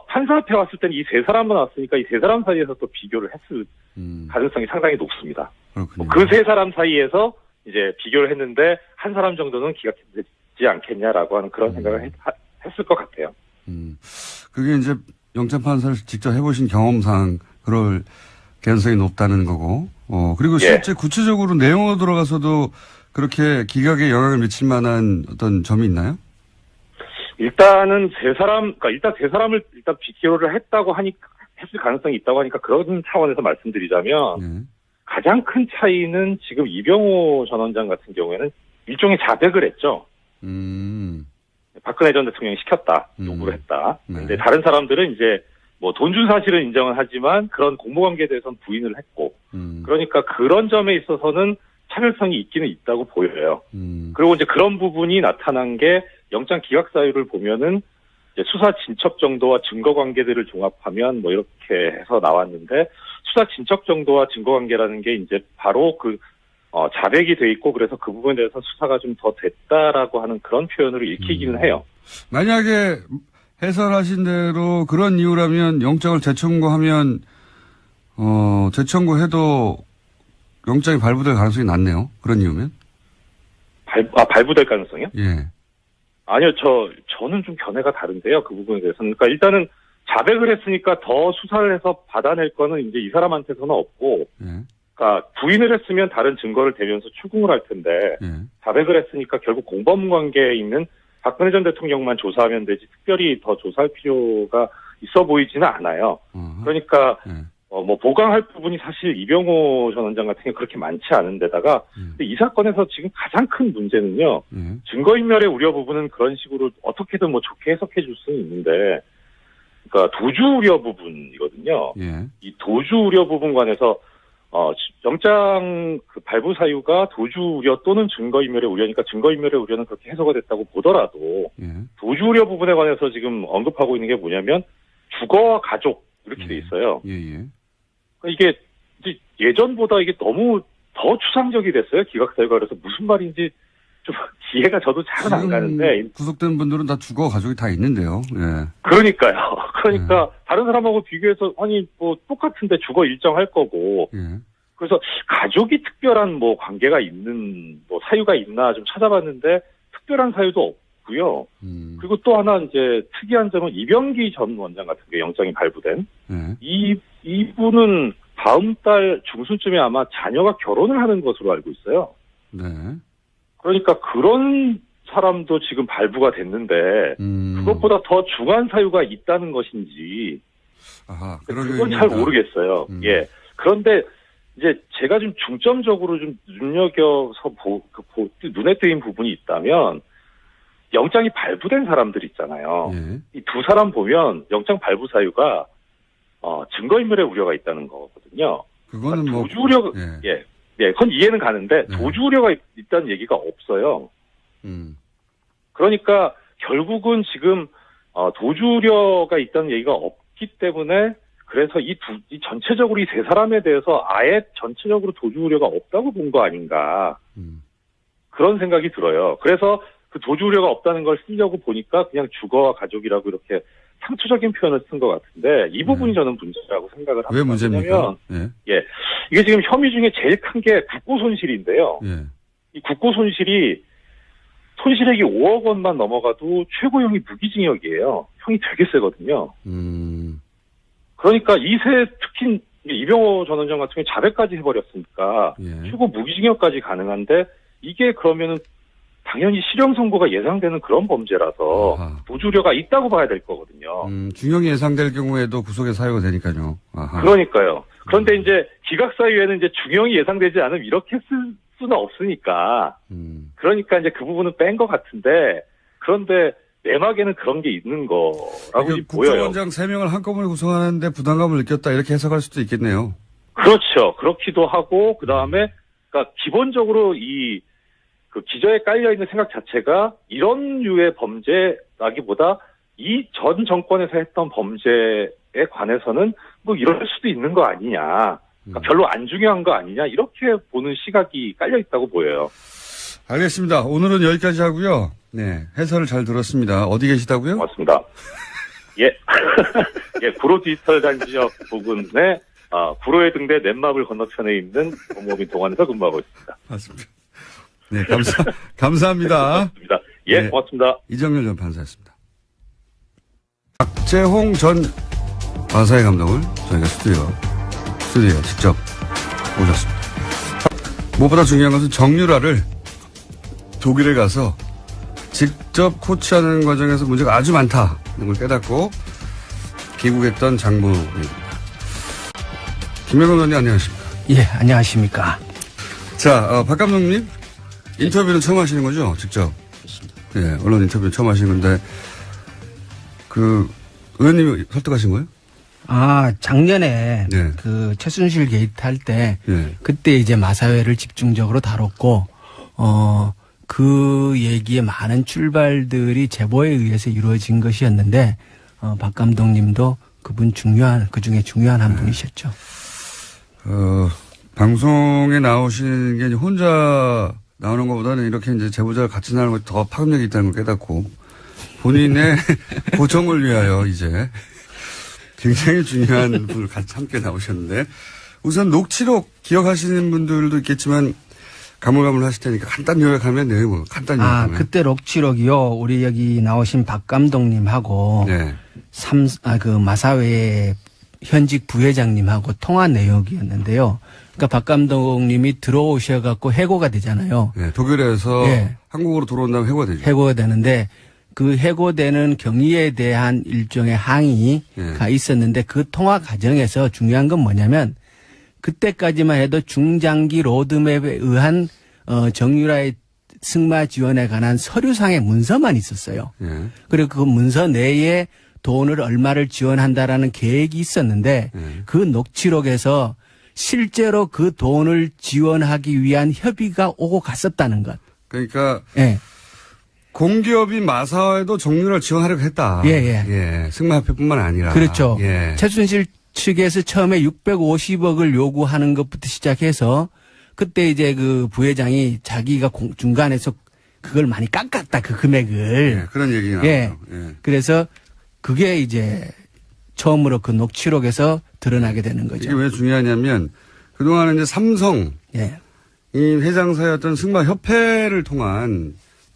판사 앞에 왔을 때는 이 세 사람만 왔으니까 이 세 사람 사이에서 또 비교를 했을 가능성이 상당히 높습니다. 그 세 사람 사이에서 이제 비교를 했는데 한 사람 정도는 기각되지 않겠냐라고 하는 그런 생각을 했을 것 같아요. 그게 이제 영장 판사를 직접 해보신 경험상 그럴 개연성이 높다는 거고, 그리고 실제 구체적으로 내용으로 들어가서도 그렇게 기각에 영향을 미칠 만한 어떤 점이 있나요? 일단은 일단 세 사람을 일단 비교를 했을 가능성이 있다고 하니까 그런 차원에서 말씀드리자면 가장 큰 차이는 지금 이병호 전 원장 같은 경우에는 일종의 자백을 했죠. 박근혜 전 대통령이 시켰다, 요구를 했다. 근데 다른 사람들은 이제 뭐 돈 준 사실은 인정은 하지만 그런 공모관계에 대해서는 부인을 했고, 그러니까 그런 점에 있어서는 차별성이 있기는 있다고 보여요. 그리고 이제 그런 부분이 나타난 게 영장 기각 사유를 보면은 이제 수사 진척 정도와 증거 관계들을 종합하면 뭐 이렇게 해서 나왔는데, 수사 진척 정도와 증거 관계라는 게 이제 바로 자백이 돼 있고, 그래서 그 부분에 대해서 수사가 좀 더 됐다라고 하는 그런 표현으로 읽히기는 해요. 만약에 해설하신 대로 그런 이유라면 영장을 재청구하면 재청구해도 영장이 발부될 가능성이 낮네요. 그런 이유면? 발부될 가능성이요? 예. 아니요, 저는 좀 견해가 다른데요. 그 부분에 대해서는. 그러니까 일단은 자백을 했으니까 더 수사를 해서 받아낼 거는 이제 이 사람한테서는 없고, 그러니까 부인을 했으면 다른 증거를 대면서 추궁을 할 텐데, 자백을 했으니까 결국 공범 관계에 있는 박근혜 전 대통령만 조사하면 되지 특별히 더 조사할 필요가 있어 보이지는 않아요. 그러니까 뭐 보강할 부분이 사실 이병호 전 원장 같은 경우 그렇게 많지 않은데다가 근데 이 사건에서 지금 가장 큰 문제는요. 증거인멸의 우려 부분은 그런 식으로 어떻게든 뭐 좋게 해석해 줄 수는 있는데, 그러니까 도주 우려 부분이거든요. 이 도주 우려 부분 관해서 영장 그 발부 사유가 도주 우려 또는 증거인멸의 우려니까 증거인멸의 우려는 그렇게 해소가 됐다고 보더라도 예. 도주 우려 부분에 관해서 지금 언급하고 있는 게 뭐냐면 주거와 가족 이렇게 돼 있어요. 예, 예. 이게 이제 예전보다 이게 너무 더 추상적이 됐어요. 기각사유가. 그래서 무슨 말인지 좀 이해가 저도 잘은 안 가는데. 구속된 분들은 다 주거 가족이 다 있는데요. 예. 그러니까요. 그러니까 다른 사람하고 비교해서 아니 뭐 똑같은데 주거 일정할 거고. 예. 그래서 가족이 특별한 뭐 관계가 있는 뭐 사유가 있나 좀 찾아봤는데 특별한 사유도 없고요. 그리고 또 하나 이제 특이한 점은 이병기 전 원장 같은 게 영장이 발부된 예. 이분은 다음 달 중순쯤에 아마 자녀가 결혼을 하는 것으로 알고 있어요. 네. 그러니까 그런 사람도 지금 발부가 됐는데 그것보다 더 중한 사유가 있다는 것인지 아하, 그건 잘 모르겠어요. 예. 그런데 이제 제가 좀 중점적으로 좀 눈여겨서 눈에 띄는 부분이 있다면 영장이 발부된 사람들 있잖아요. 예. 이 두 사람 보면 영장 발부 사유가 증거인멸의 우려가 있다는 거거든요. 그거는 그러니까 뭐 도주 우려 예. 예, 그건 이해는 가는데 도주 우려가 있다는 얘기가 없어요. 그러니까 결국은 지금 도주 우려가 있다는 얘기가 없기 때문에 그래서 이 전체적으로 이 세 사람에 대해서 아예 전체적으로 도주 우려가 없다고 본 거 아닌가 그런 생각이 들어요. 그래서 그 도주 우려가 없다는 걸 쓰려고 보니까 그냥 주거와 가족이라고 이렇게 상투적인 표현을 쓴 것 같은데 이 부분이 저는 문제라고 생각을 합니다. 왜 문제입니까? 예, 이게 지금 혐의 중에 제일 큰 게 국고 손실인데요. 예. 이 국고 손실이 손실액이 5억 원만 넘어가도 최고형이 무기징역이에요. 형이 되게 세거든요. 그러니까 특히 이병호 전 원장 같은 경우 자백까지 해버렸으니까 예. 최고 무기징역까지 가능한데 이게 그러면은 당연히 실형 선고가 예상되는 그런 범죄라서 도주 우려가 있다고 봐야 될 거거든요. 중형이 예상될 경우에도 구속의 사유가 되니까요. 아하. 그러니까요. 그런데 이제 기각사유에는 이제 중형이 예상되지 않으면 이렇게 쓸 수는 없으니까. 그러니까 이제 그 부분은 뺀 것 같은데 그런데 내막에는 그런 게 있는 거라고 보여요. 국정원장 3명을 한꺼번에 구성하는데 부담감을 느꼈다 이렇게 해석할 수도 있겠네요. 그렇죠. 그렇기도 하고 그다음에 그러니까 기본적으로 그 기저에 깔려있는 생각 자체가 이런 류의 범죄라기보다 이 전 정권에서 했던 범죄에 관해서는 뭐 이럴 수도 있는 거 아니냐. 그러니까 별로 안 중요한 거 아니냐. 이렇게 보는 시각이 깔려있다고 보여요. 알겠습니다. 오늘은 여기까지 하고요. 네. 해설을 잘 들었습니다. 어디 계시다고요? 맞습니다. 예. 예, 구로 디지털 단지역 부근에 구로의 등대 넷마블 건너편에 있는 법무법인 동안에서 근무하고 있습니다. 맞습니다. 네, 감사합니다. 맞습니다. 예, 네, 고맙습니다. 이정렬 전 판사였습니다. 박재홍 전 마사회 감독을 저희가 스튜디오에 직접 모셨습니다. 무엇보다 중요한 것은 정유라를 독일에 가서 직접 코치하는 과정에서 문제가 아주 많다는 걸 깨닫고 귀국했던 장본인입니다. 김영건 의원님 안녕하십니까? 예, 안녕하십니까? 자, 박 감독님 인터뷰는 처음 하시는 거죠? 직접. 예, 언론 인터뷰 처음 하시는 건데 의원님이 설득하신 거예요? 작년에 네. 그 최순실 게이트 할 때 네. 그때 이제 마사회를 집중적으로 다뤘고 그 얘기의 많은 출발들이 제보에 의해서 이루어진 것이었는데 박 감독님도 그 중에 중요한 한 분이셨죠. 방송에 나오시는 게 이제 혼자 나오는 것보다는 이렇게 이제 제보자가 같이 나오는 것이 더 파급력이 있다는 걸 깨닫고 본인의 고정을 위하여 이제 굉장히 중요한 분을 같이 함께 나오셨는데 우선 녹취록 기억하시는 분들도 있겠지만 가물가물 하실 테니까 간단히 요약하면 내용이 뭐 간단히 요약하면. 그때 녹취록이요. 우리 여기 나오신 박 감독님하고 네. 그 마사회 현직 부회장님하고 통화 내용이었는데요. 그러니까 박 감독님이 들어오셔갖고 해고가 되잖아요. 네, 독일에서 네. 한국으로 들어온 다음에 해고가 되죠. 해고가 되는데 그 해고되는 경위에 대한 일종의 항의가 있었는데 그 통화 과정에서 중요한 건 뭐냐면 그때까지만 해도 중장기 로드맵에 의한 정유라의 승마 지원에 관한 서류상의 문서만 있었어요. 그리고 그 문서 내에 돈을 얼마를 지원한다라는 계획이 있었는데 그 녹취록에서 실제로 그 돈을 지원하기 위한 협의가 오고 갔었다는 것. 그러니까 예. 공기업인 마사회도 정유라를 지원하려고 했다. 예. 승마협회뿐만 아니라. 그렇죠. 예. 최순실 측에서 처음에 650억을 요구하는 것부터 시작해서 그때 이제 그 부회장이 자기가 중간에서 그걸 많이 깎았다, 그 금액을. 예, 그런 얘기 나와요. 예. 예. 그래서 그게 이제 처음으로 그 녹취록에서 드러나게 되는 거죠. 이게 왜 중요하냐면 그동안은 이제 삼성 예. 이 회장사였던 승마협회를 통한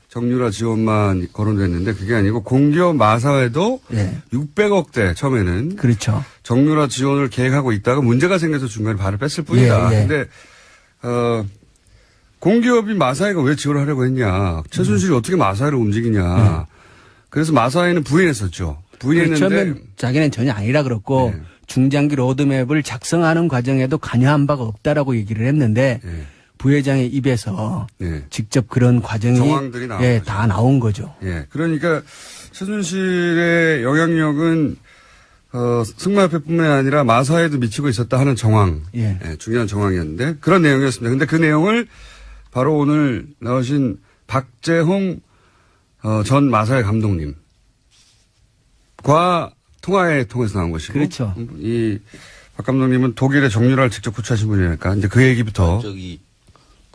정유라 지원만 거론됐는데 그게 아니고 공기업 마사회도 예. 600억대 처음에는 그렇죠. 정유라 지원을 계획하고 있다가 문제가 생겨서 중간에 발을 뺐을 뿐이다. 예, 예. 근데 공기업인 마사회가 왜 지원을 하려고 했냐. 최순실이 어떻게 마사회를 움직이냐. 그래서 마사회는 부인했었죠. 부인했는데. 처음엔 자기는 전혀 아니라 그랬고 네. 중장기 로드맵을 작성하는 과정에도 관여한 바가 없다라고 얘기를 했는데 네. 부회장의 입에서 네. 직접 그런 과정이 정황들이 나온 예, 거죠. 다 나온 거죠. 예. 그러니까 최순실의 영향력은 승마협회뿐만 아니라 마사회도 미치고 있었다 하는 정황. 예. 예, 중요한 정황이었는데 그런 내용이었습니다. 근데 그 내용을 바로 오늘 나오신 박재홍 전 마사회 감독님과 통화에 통해서 나온 것이고. 그렇죠. 이 박 감독님은 독일의 정유라를 직접 구출하신 분이니까 이제 그 얘기부터. 저기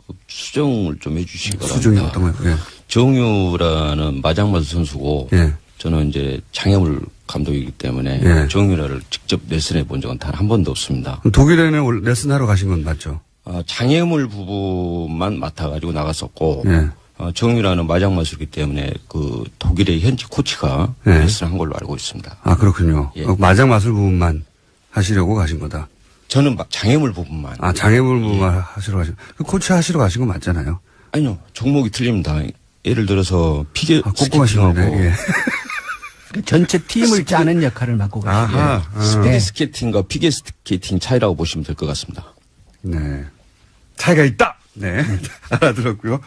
그 수정을 좀 해주시기 바랍니다. 수정이 어떤 거예요? 예. 정유라는 마장마수 선수고 예. 저는 이제 장애물 감독이기 때문에 예. 정유라를 직접 레슨해 본 적은 단 한 번도 없습니다. 그럼 독일에는 레슨하러 가신 건 맞죠? 장애물 부분만 맡아가지고 나갔었고 예. 정유라는 마장마수이기 때문에 그 독일의 현지 코치가 예. 레슨한 걸로 알고 있습니다. 아, 그렇군요. 예. 마장 마술 부분만 하시려고 가신 거다. 저는 장애물 부분만. 아, 장애물 부분만 하시러 가신 거. 코치 하시러 가신 거 맞잖아요. 아니요. 종목이 틀립니다. 예를 들어서 피겨 꼼꼼하시는데. 스케이팅하고 예. 그 전체 팀을 짜는 역할을 맡고 가시죠. 아하. 스피드 네. 스케이팅과 피겨 스케이팅 차이라고 보시면 될 것 같습니다. 네. 차이가 있다! 네. 알아들었고요.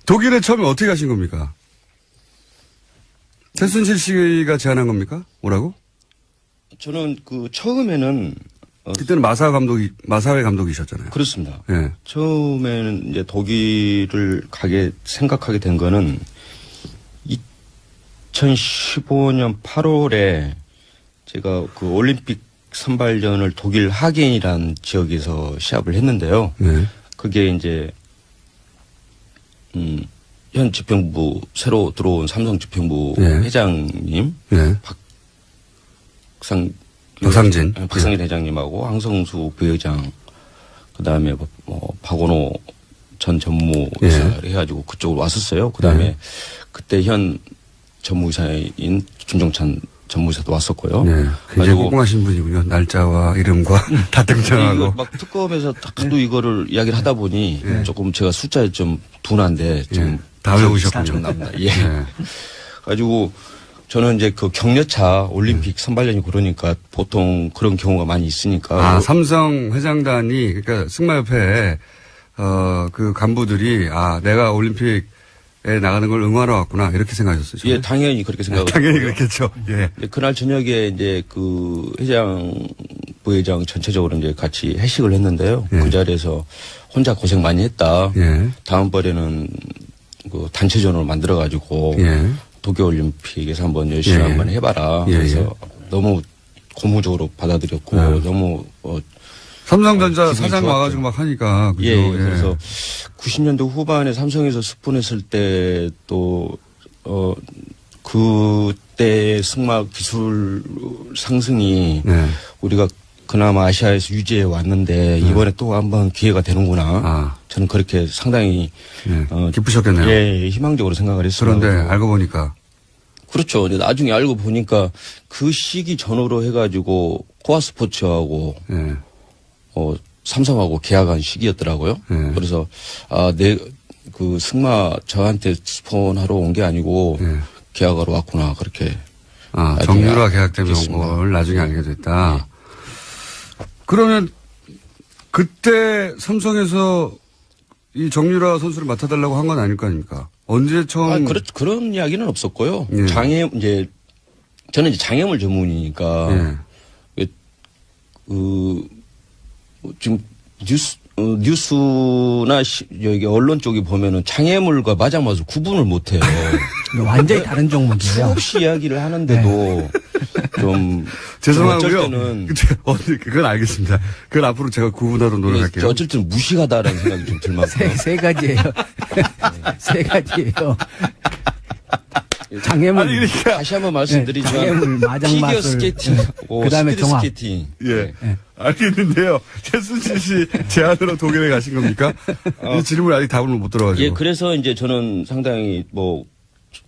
독일에 처음에 어떻게 가신 겁니까? 최순실 씨가 제안한 겁니까? 오라고? 저는 그 처음에는 그때는 마사회 감독이셨잖아요. 그렇습니다. 예. 처음에는 이제 독일을 생각하게 된 거는 2015년 8월에 제가 그 올림픽 선발전을 독일 하겐이라는 지역에서 시합을 했는데요. 네. 그게 이제 현 집행부 새로 들어온 삼성 집행부 네. 회장님 네. 박상진 회장님하고 황성수 부회장 그다음에 박원호 전 전무이사 해가지고 그쪽으로 왔었어요. 그다음에 그때 현 전무이사인 김종찬 전무이사도 왔었고요. 네. 굉장히 꼼꼼하신 분이군요. 날짜와 이름과 다 등장하고. 막 특검에서 하도 이거를 이야기를 하다 보니 조금 제가 숫자에 좀 둔한데 좀 다 외우셨군요. 납니다. 예. 가지고 저는 이제 그 격려차 올림픽 선발전이 그러니까 보통 그런 경우가 많이 있으니까. 삼성 회장단이 그러니까 승마협회 그 간부들이 내가 올림픽에 나가는 걸 응원하러 왔구나 이렇게 생각하셨어요. 예, 당연히 그렇게 생각하고. 당연히 그렇겠죠. 예. 그날 저녁에 이제 그 부회장 전체적으로 이제 같이 회식을 했는데요. 예. 그 자리에서 혼자 고생 많이 했다. 예. 다음번에는 그 단체전으로 만들어가지고 예. 도쿄올림픽에서 한번 열심히 예. 한번 해봐라. 예. 그래서 너무 고무적으로 받아들였고 너무 삼성전자 기분이 사장 좋았죠. 와가지고 막 하니까 그죠. 예, 그래서 90년대 후반에 삼성에서 스폰했을 때 또 그때 승마 기술 상승이 네. 우리가 그나마 아시아에서 유지해 왔는데 이번에 또 한번 기회가 되는구나. 저는 그렇게 상당히 기쁘셨겠네요. 예, 희망적으로 생각을 했어요. 그런데 알고 보니까 그렇죠. 근데 나중에 알고 보니까 그 시기 전후로 해가지고 코아스포츠하고 삼성하고 계약한 시기였더라고요. 그래서 그 승마 저한테 스폰하러 온 게 아니고 계약하러 왔구나 그렇게. 정유라 계약 때문에 온 걸 나중에 알게 됐다. 그러면 그때 삼성에서 이 정유라 선수를 맡아달라고 한 건 아닐 거 아닙니까? 언제 처음? 그런 이야기는 없었고요. 저는 이제 장애물 전문이니까 지금 뉴스나 여기 언론 쪽이 보면은 장애물과 마장맛을 구분을 못해요. 완전히 다른 종목이에요. 수없이 이야기를 하는데도 좀 죄송하고요. 어쩔 때는 그건 알겠습니다. 그건 앞으로 제가 구분하도록 노력할게요. 어쩔 때는 무식하다라는 생각이 좀 들 만큼. 세 가지예요. 세 가지예요. 장애물. 아니, 그러니까. 다시 한번 말씀드리지만 장애물, 마장맛을. 피겨 스케이팅하고 그다음에 스피드 종합. 스케이팅. 예. 알겠는데요. 최순실 씨 제안으로 독일에 가신 겁니까? 이 질문 아직 답을 못 들어가지고. 예, 그래서 이제 저는 상당히 뭐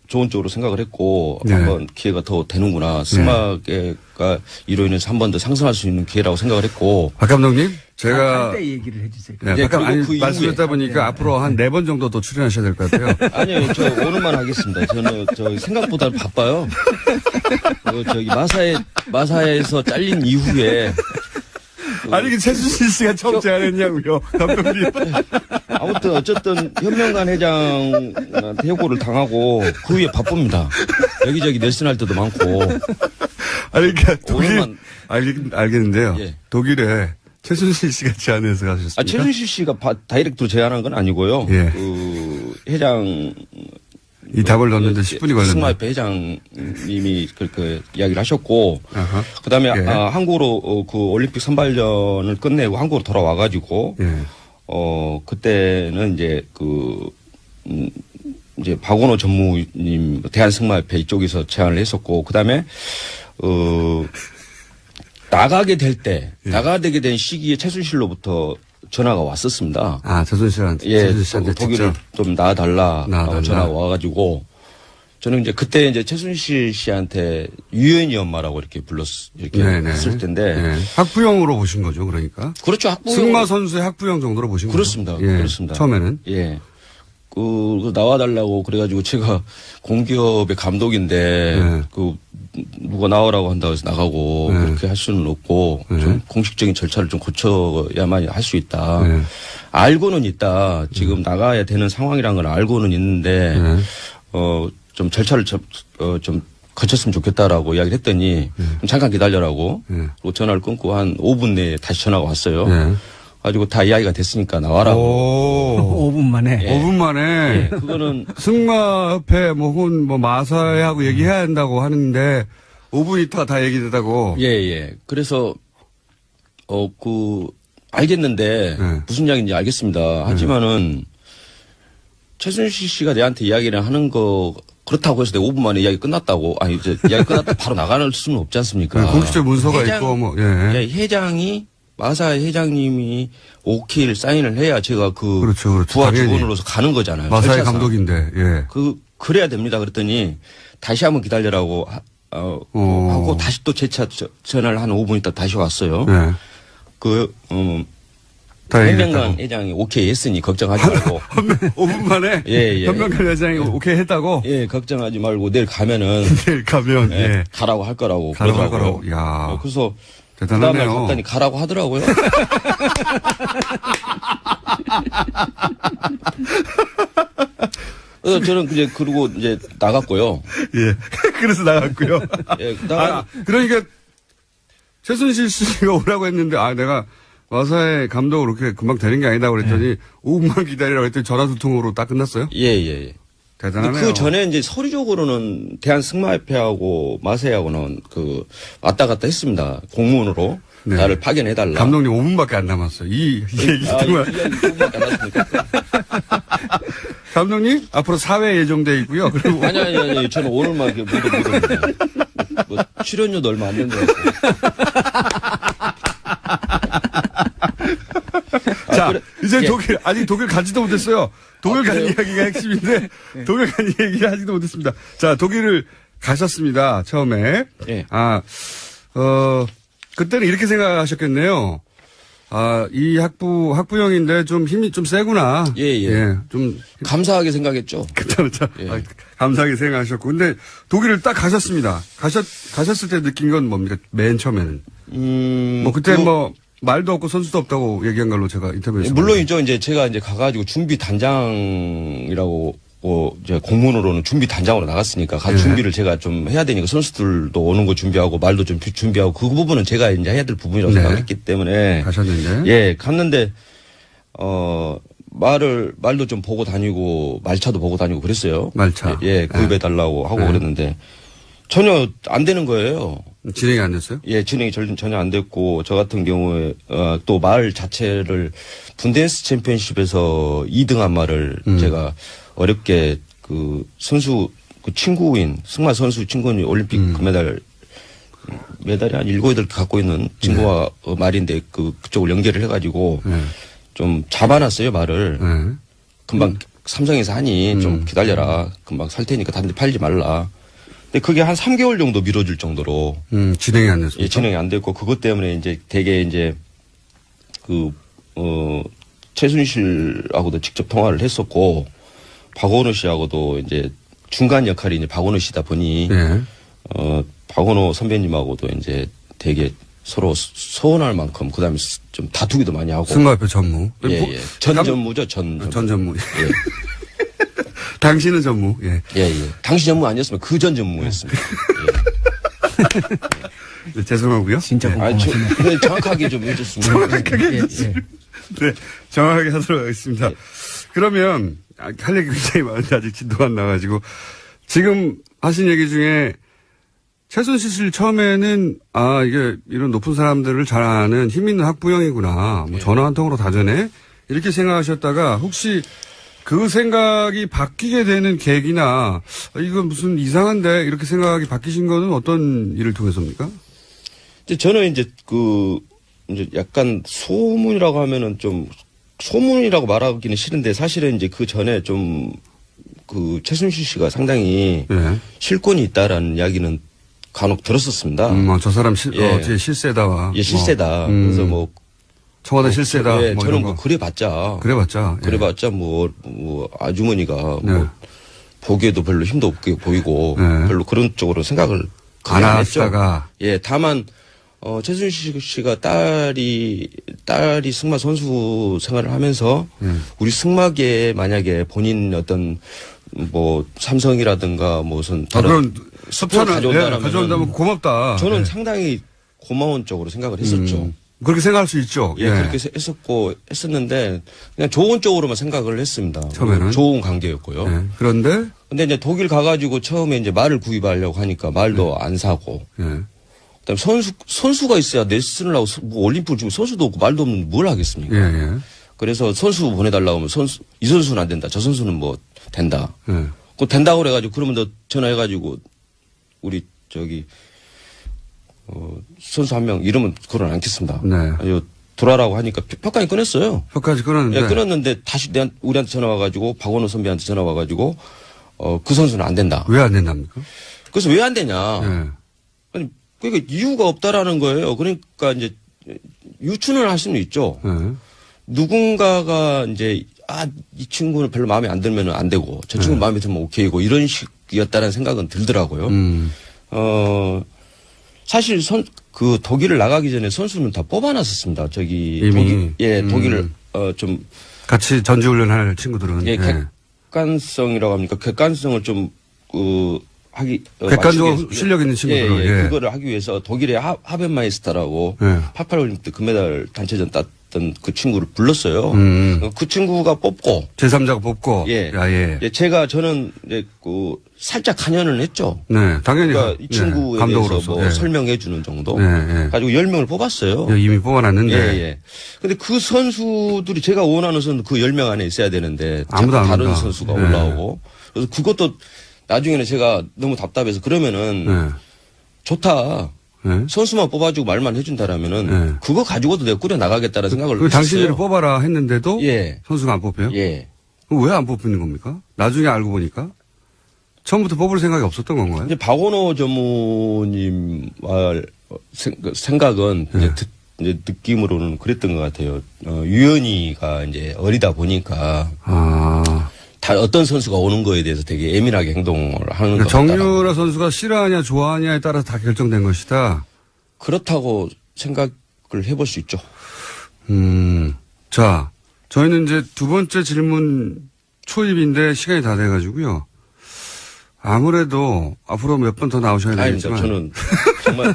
좋은 쪽으로 생각을 했고 네. 한번 기회가 더 되는구나. 승마계가 이로 인해서 한 번 더 상승할 수 있는 기회라고 생각을 했고. 박 감독님, 제가 한때 얘기를 해주세요. 네, 예, 아까 그리고 그 말씀드렸다 이후에. 보니까 앞으로 한 4번 정도 더 출연하셔야 될 것 같아요. 아니요, 저 오늘만 하겠습니다. 저는 생각보다 바빠요. 저기 마사에서 잘린 이후에 아니, 그 최순실 씨가 처음 제안했냐고요, 감독님. 아무튼 어쨌든 현명관 회장한테 해고를 당하고 그 후에 바쁩니다. 여기저기 넬슨할 때도 많고. 아니, 그러니까 독일, 오늘만. 알겠는데요. 예. 독일에 최순실 씨가 제안해서 가셨습니까? 최순실 씨가 다이렉트로 제안한 건 아니고요. 예. 그 회장 이 답을 넣는데 10분이 걸렸네요. 승마협회 회장님이 그렇게 이야기를 하셨고, 아하. 그다음에 예. 한국으로 그 올림픽 선발전을 끝내고 한국으로 돌아와가지고, 예. 그때는 이제 이제 박원호 전무님 대한승마협회 이쪽에서 제안을 했었고, 그다음에 나가게 되게 된 시기에 최순실로부터 전화가 왔었습니다. 아, 최순실한테. 예, 최순실 씨한테 독일을 직접. 좀 나와달라라고 나와달라. 전화가 와가지고 저는 이제 그때 이제 최순실 씨한테 유연이 엄마라고 이렇게 이렇게 네네. 했을 텐데 네. 학부형으로 보신 거죠, 그러니까. 그렇죠. 학부형 승마 선수의 학부형 정도로 보신 그렇습니다. 거죠. 예. 그렇습니다. 처음에는. 예. 그 나와달라고 그래가지고 제가 공기업의 감독인데 네. 누가 나오라고 한다고 해서 나가고 네. 그렇게 할 수는 없고 네. 좀 공식적인 절차를 좀 거쳐야만 할 수 있다. 네. 알고는 있다. 지금 나가야 되는 상황이라는 걸 알고는 있는데 네. 좀 절차를 좀 거쳤으면 좋겠다라고 이야기를 했더니 좀 잠깐 기다려라고 네. 그리고 전화를 끊고 한 5분 내에 다시 전화가 왔어요. 네. 가지고 다 이야기가 됐으니까 나와라고. 오. 5분 만에. 예. 5분 만에. 그거는 승마협회 혹은 마사회하고 얘기해야 한다고 하는데 5분 있다가 다 얘기되다고. 예. 그래서 알겠는데 네. 무슨 이야기인지 알겠습니다. 하지만은 최순실 씨가 내한테 이야기를 하는 거 그렇다고 해서 내가 5분 만에 이야기 끝났다고 이제 이야기 끝났다 바로 나가는 수는 없지 않습니까? 공식적 문서가 있고 뭐. 예. 회장이 마사회 회장님이 오케이를 사인을 해야 제가 그렇죠. 부하 당연히. 직원으로서 가는 거잖아요. 마사회 절차상. 감독인데. 예. 그래야 됩니다. 그랬더니 다시 한번 기다리라고 하고 다시 또 재차 전화를 한 5분 있다 다시 왔어요. 네. 다 현명관 얘기했다고. 회장이 오케이 했으니 걱정하지 말고. 5분 만에 예. 현명관 회장이 오케이 했다고. 예, 걱정하지 말고 내일 가면은 내일 가면 예. 가라고 할 거라고 가라고 할 그러더라고요. 거라고. 야. 그래서 대단하네요. 그다음에 갔더니 가라고 하더라고요. 그래서 저는 이제 그러고 이제 나갔고요. 예. 그래서 나갔고요. 예, 그다음 그러니까 최순실 씨가 오라고 했는데 내가 마사회 감독으로 그렇게 금방 되는 게 아니다 그랬더니 5분만 기다리라고 했더니 전화 두 통으로 딱 끝났어요? 예. 대단하네요. 그 전에 이제 서류적으로는 대한승마협회하고 마사회하고는 왔다 갔다 했습니다. 공문으로 네. 나를 파견해달라. 감독님 5분밖에 안 남았어요. 이 얘기 정말. 이야기 조금밖에 안 났으니까. 감독님 앞으로 사회 예정돼 있고요. 그리고 아니. 저는 오늘만 못 옵니다. 뭐 출연료도 얼마 안 된다. 자, 그래. 이제 예. 아직 독일 가지도 못했어요. 독일 간 그래요? 이야기가 핵심인데, 독일 간 이야기 하지도 못했습니다. 자, 독일을 가셨습니다. 처음에. 예. 그때는 이렇게 생각하셨겠네요. 이 학부형인데 좀 힘이 좀 세구나. 예. 좀, 감사하게 생각했죠. 그렇죠. 예. 감사하게 생각하셨고. 근데 독일을 딱 가셨습니다. 가셨을 때 느낀 건 뭡니까? 맨 처음에는. 그때 말도 없고 선수도 없다고 얘기한 걸로 제가 인터뷰했습니다. 물론이죠. 이제 제가 이제 가가지고 준비 단장이라고 이제 공문으로는 준비 단장으로 나갔으니까 가 예. 준비를 제가 좀 해야 되니까 선수들도 오는 거 준비하고 말도 좀 준비하고 그 부분은 제가 이제 해야 될 부분이라고 네. 생각했기 때문에 가셨는데. 예, 갔는데 말도 좀 보고 다니고 말차도 보고 다니고 그랬어요. 말차. 예, 구입해 달라고 하고 네. 그랬는데 전혀 안 되는 거예요. 진행이 안 됐어요? 예, 진행이 전혀 안 됐고 저 같은 경우에 또 말 자체를 분데스 챔피언십에서 2등한 말을 제가 어렵게 그 선수 그 친구인 승마 선수 친구인 올림픽 금메달이 한 7, 8개 갖고 있는 친구와 말인데 그쪽을 연결을 해가지고 네. 좀 잡아놨어요 말을. 네. 금방 삼성에서 하니 좀 기다려라. 금방 살 테니까 다른 데 팔지 말라. 근데 그게 한 3개월 정도 미뤄질 정도로 진행이 안 됐어요. 예, 진행이 안 됐고 그것 때문에 이제 되게 이제 최순실하고도 직접 통화를 했었고 박원호 씨하고도 이제 중간 역할이 이제 박원호 씨다 보니 네. 박원호 선배님하고도 이제 되게 서로 서운할 만큼 그다음에 좀 다투기도 많이 하고 승마협회 전무. 예, 뭐, 예. 전 전무죠 전 전무. 예. 당신은 전무. 예. 예, 예. 당시 전무 아니었으면 그 전 전무였습니다. 네, 죄송하고요. 진짜 네. 궁금하시네. 네, 정확하게 좀 해줬으면. 네, 정확하게 하도록 하겠습니다. 그러면 할 얘기 굉장히 많은데 아직 진도가 안 나가지고 지금 하신 얘기 중에 최순실 씨를 처음에는 이게 이런 높은 사람들을 잘 아는 힘 있는 학부형이구나. 뭐 전화 한 통으로 다 되네. 이렇게 생각하셨다가 혹시 그 생각이 바뀌게 되는 계기나 이건 무슨 이상한데 이렇게 생각이 바뀌신 거는 어떤 일을 통해서입니까? 저는 이제 이제 약간 소문이라고 하면은 좀 소문이라고 말하기는 싫은데 사실은 이제 그 전에 좀 최순실 씨가 상당히 네. 실권이 있다라는 이야기는 간혹 들었었습니다. 저 사람 예. 실세다. 예, 실세다. 그래서 뭐 청와대 실세다. 예, 뭐 저는 이런 뭐 거. 그래봤자 그래봤자. 뭐 아주머니가 네. 뭐 보기에도 별로 힘도 없게 보이고 네. 별로 그런 쪽으로 생각을 안 안 했죠. 하다가. 예, 다만 최순실 씨가 딸이 승마 선수 생활을 하면서 우리 승마계에 만약에 본인 어떤 뭐 삼성이라든가 무슨 다른 그런 스포를 가져온다면 고맙다. 저는 예. 상당히 고마운 쪽으로 생각을 했었죠. 그렇게 생각할 수 있죠. 예, 그렇게 했었는데 그냥 좋은 쪽으로만 생각을 했습니다. 처음에는 좋은 관계였고요. 예. 그런데 근데 이제 독일 가가지고 처음에 이제 말을 구입하려고 하니까 말도 안 사고. 예. 그다음에 선수가 있어야 레슨을 하고 뭐 올림픽을 지금 선수도 없고 말도 없는 뭘 하겠습니까? 예. 그래서 선수 보내달라고 하면 이 선수는 안 된다. 저 선수는 뭐 된다. 예. 그거 된다고 그래가지고 그러면 너 전화해가지고 우리 선수 한 명 이러면 그걸 않겠습니다. 네. 아니, 돌아라고 하니까 표까지 끊었어요. 표까지 끊었는데. 예, 끊었는데 다시 우리한테 전화 와가지고 박원호 선배한테 전화 와가지고 그 선수는 안 된다. 왜 안 된답니까? 그래서 왜 안 되냐? 예. 아니 그러니까 이유가 없다라는 거예요. 그러니까 이제 유추는 할 수는 있죠. 예. 누군가가 이제 이 친구는 별로 마음에 안 들면 안 되고 저 친구 마음에 들면 오케이고 이런 식이었다는 생각은 들더라고요. 사실 독일을 나가기 전에 선수는 다 뽑아놨었습니다. 이미. 독일을 좀 같이 전지훈련할 친구들은. 예, 객관성이라고 합니까? 객관성을 좀 객관적으로 실력 있는 친구들은. 예, 그거를 하기 위해서 독일의 하벤마이스터라고 88 올림픽 금메달 단체전 땄던 그 친구를 불렀어요. 그 친구가 뽑고 제3자가 뽑고. 예. 예. 저는 이제 살짝 관여를 했죠. 네, 당연히. 그러니까 이 친구에 대해서 뭐 예. 설명해 주는 정도. 예. 가지고 10명을 뽑았어요. 예, 이미 뽑아놨는데. 예. 근데 그 선수들이 제가 원하는 선수 그 10명 안에 있어야 되는데 아무도 안 다른 온다. 선수가 예. 올라오고. 그래서 그것도 나중에는 제가 너무 답답해서 그러면은 좋다. 예. 선수만 뽑아주고 말만 해준다라면은 그거 가지고도 내가 꾸려 나가겠다는 생각을 했어요. 당신들이 뽑아라 했는데도 예. 선수가 안 뽑혀요? 예. 그럼 왜 안 뽑히는 겁니까? 나중에 알고 보니까 처음부터 뽑을 생각이 없었던 건가요? 이제 박원호 전무님 생각은 이제 느낌으로는 그랬던 것 같아요. 유연이가 이제 어리다 보니까 다 어떤 선수가 오는 거에 대해서 되게 예민하게 행동을 하는 것 같다. 정유라 선수가 싫어하냐 좋아하냐에 따라서 다 결정된 것이다. 그렇다고 생각을 해볼 수 있죠. 자, 저희는 이제 두 번째 질문 초입인데 시간이 다 돼가지고요. 아무래도 앞으로 몇 번 더 나오셔야 아닙니다. 되겠지만. 저는 정말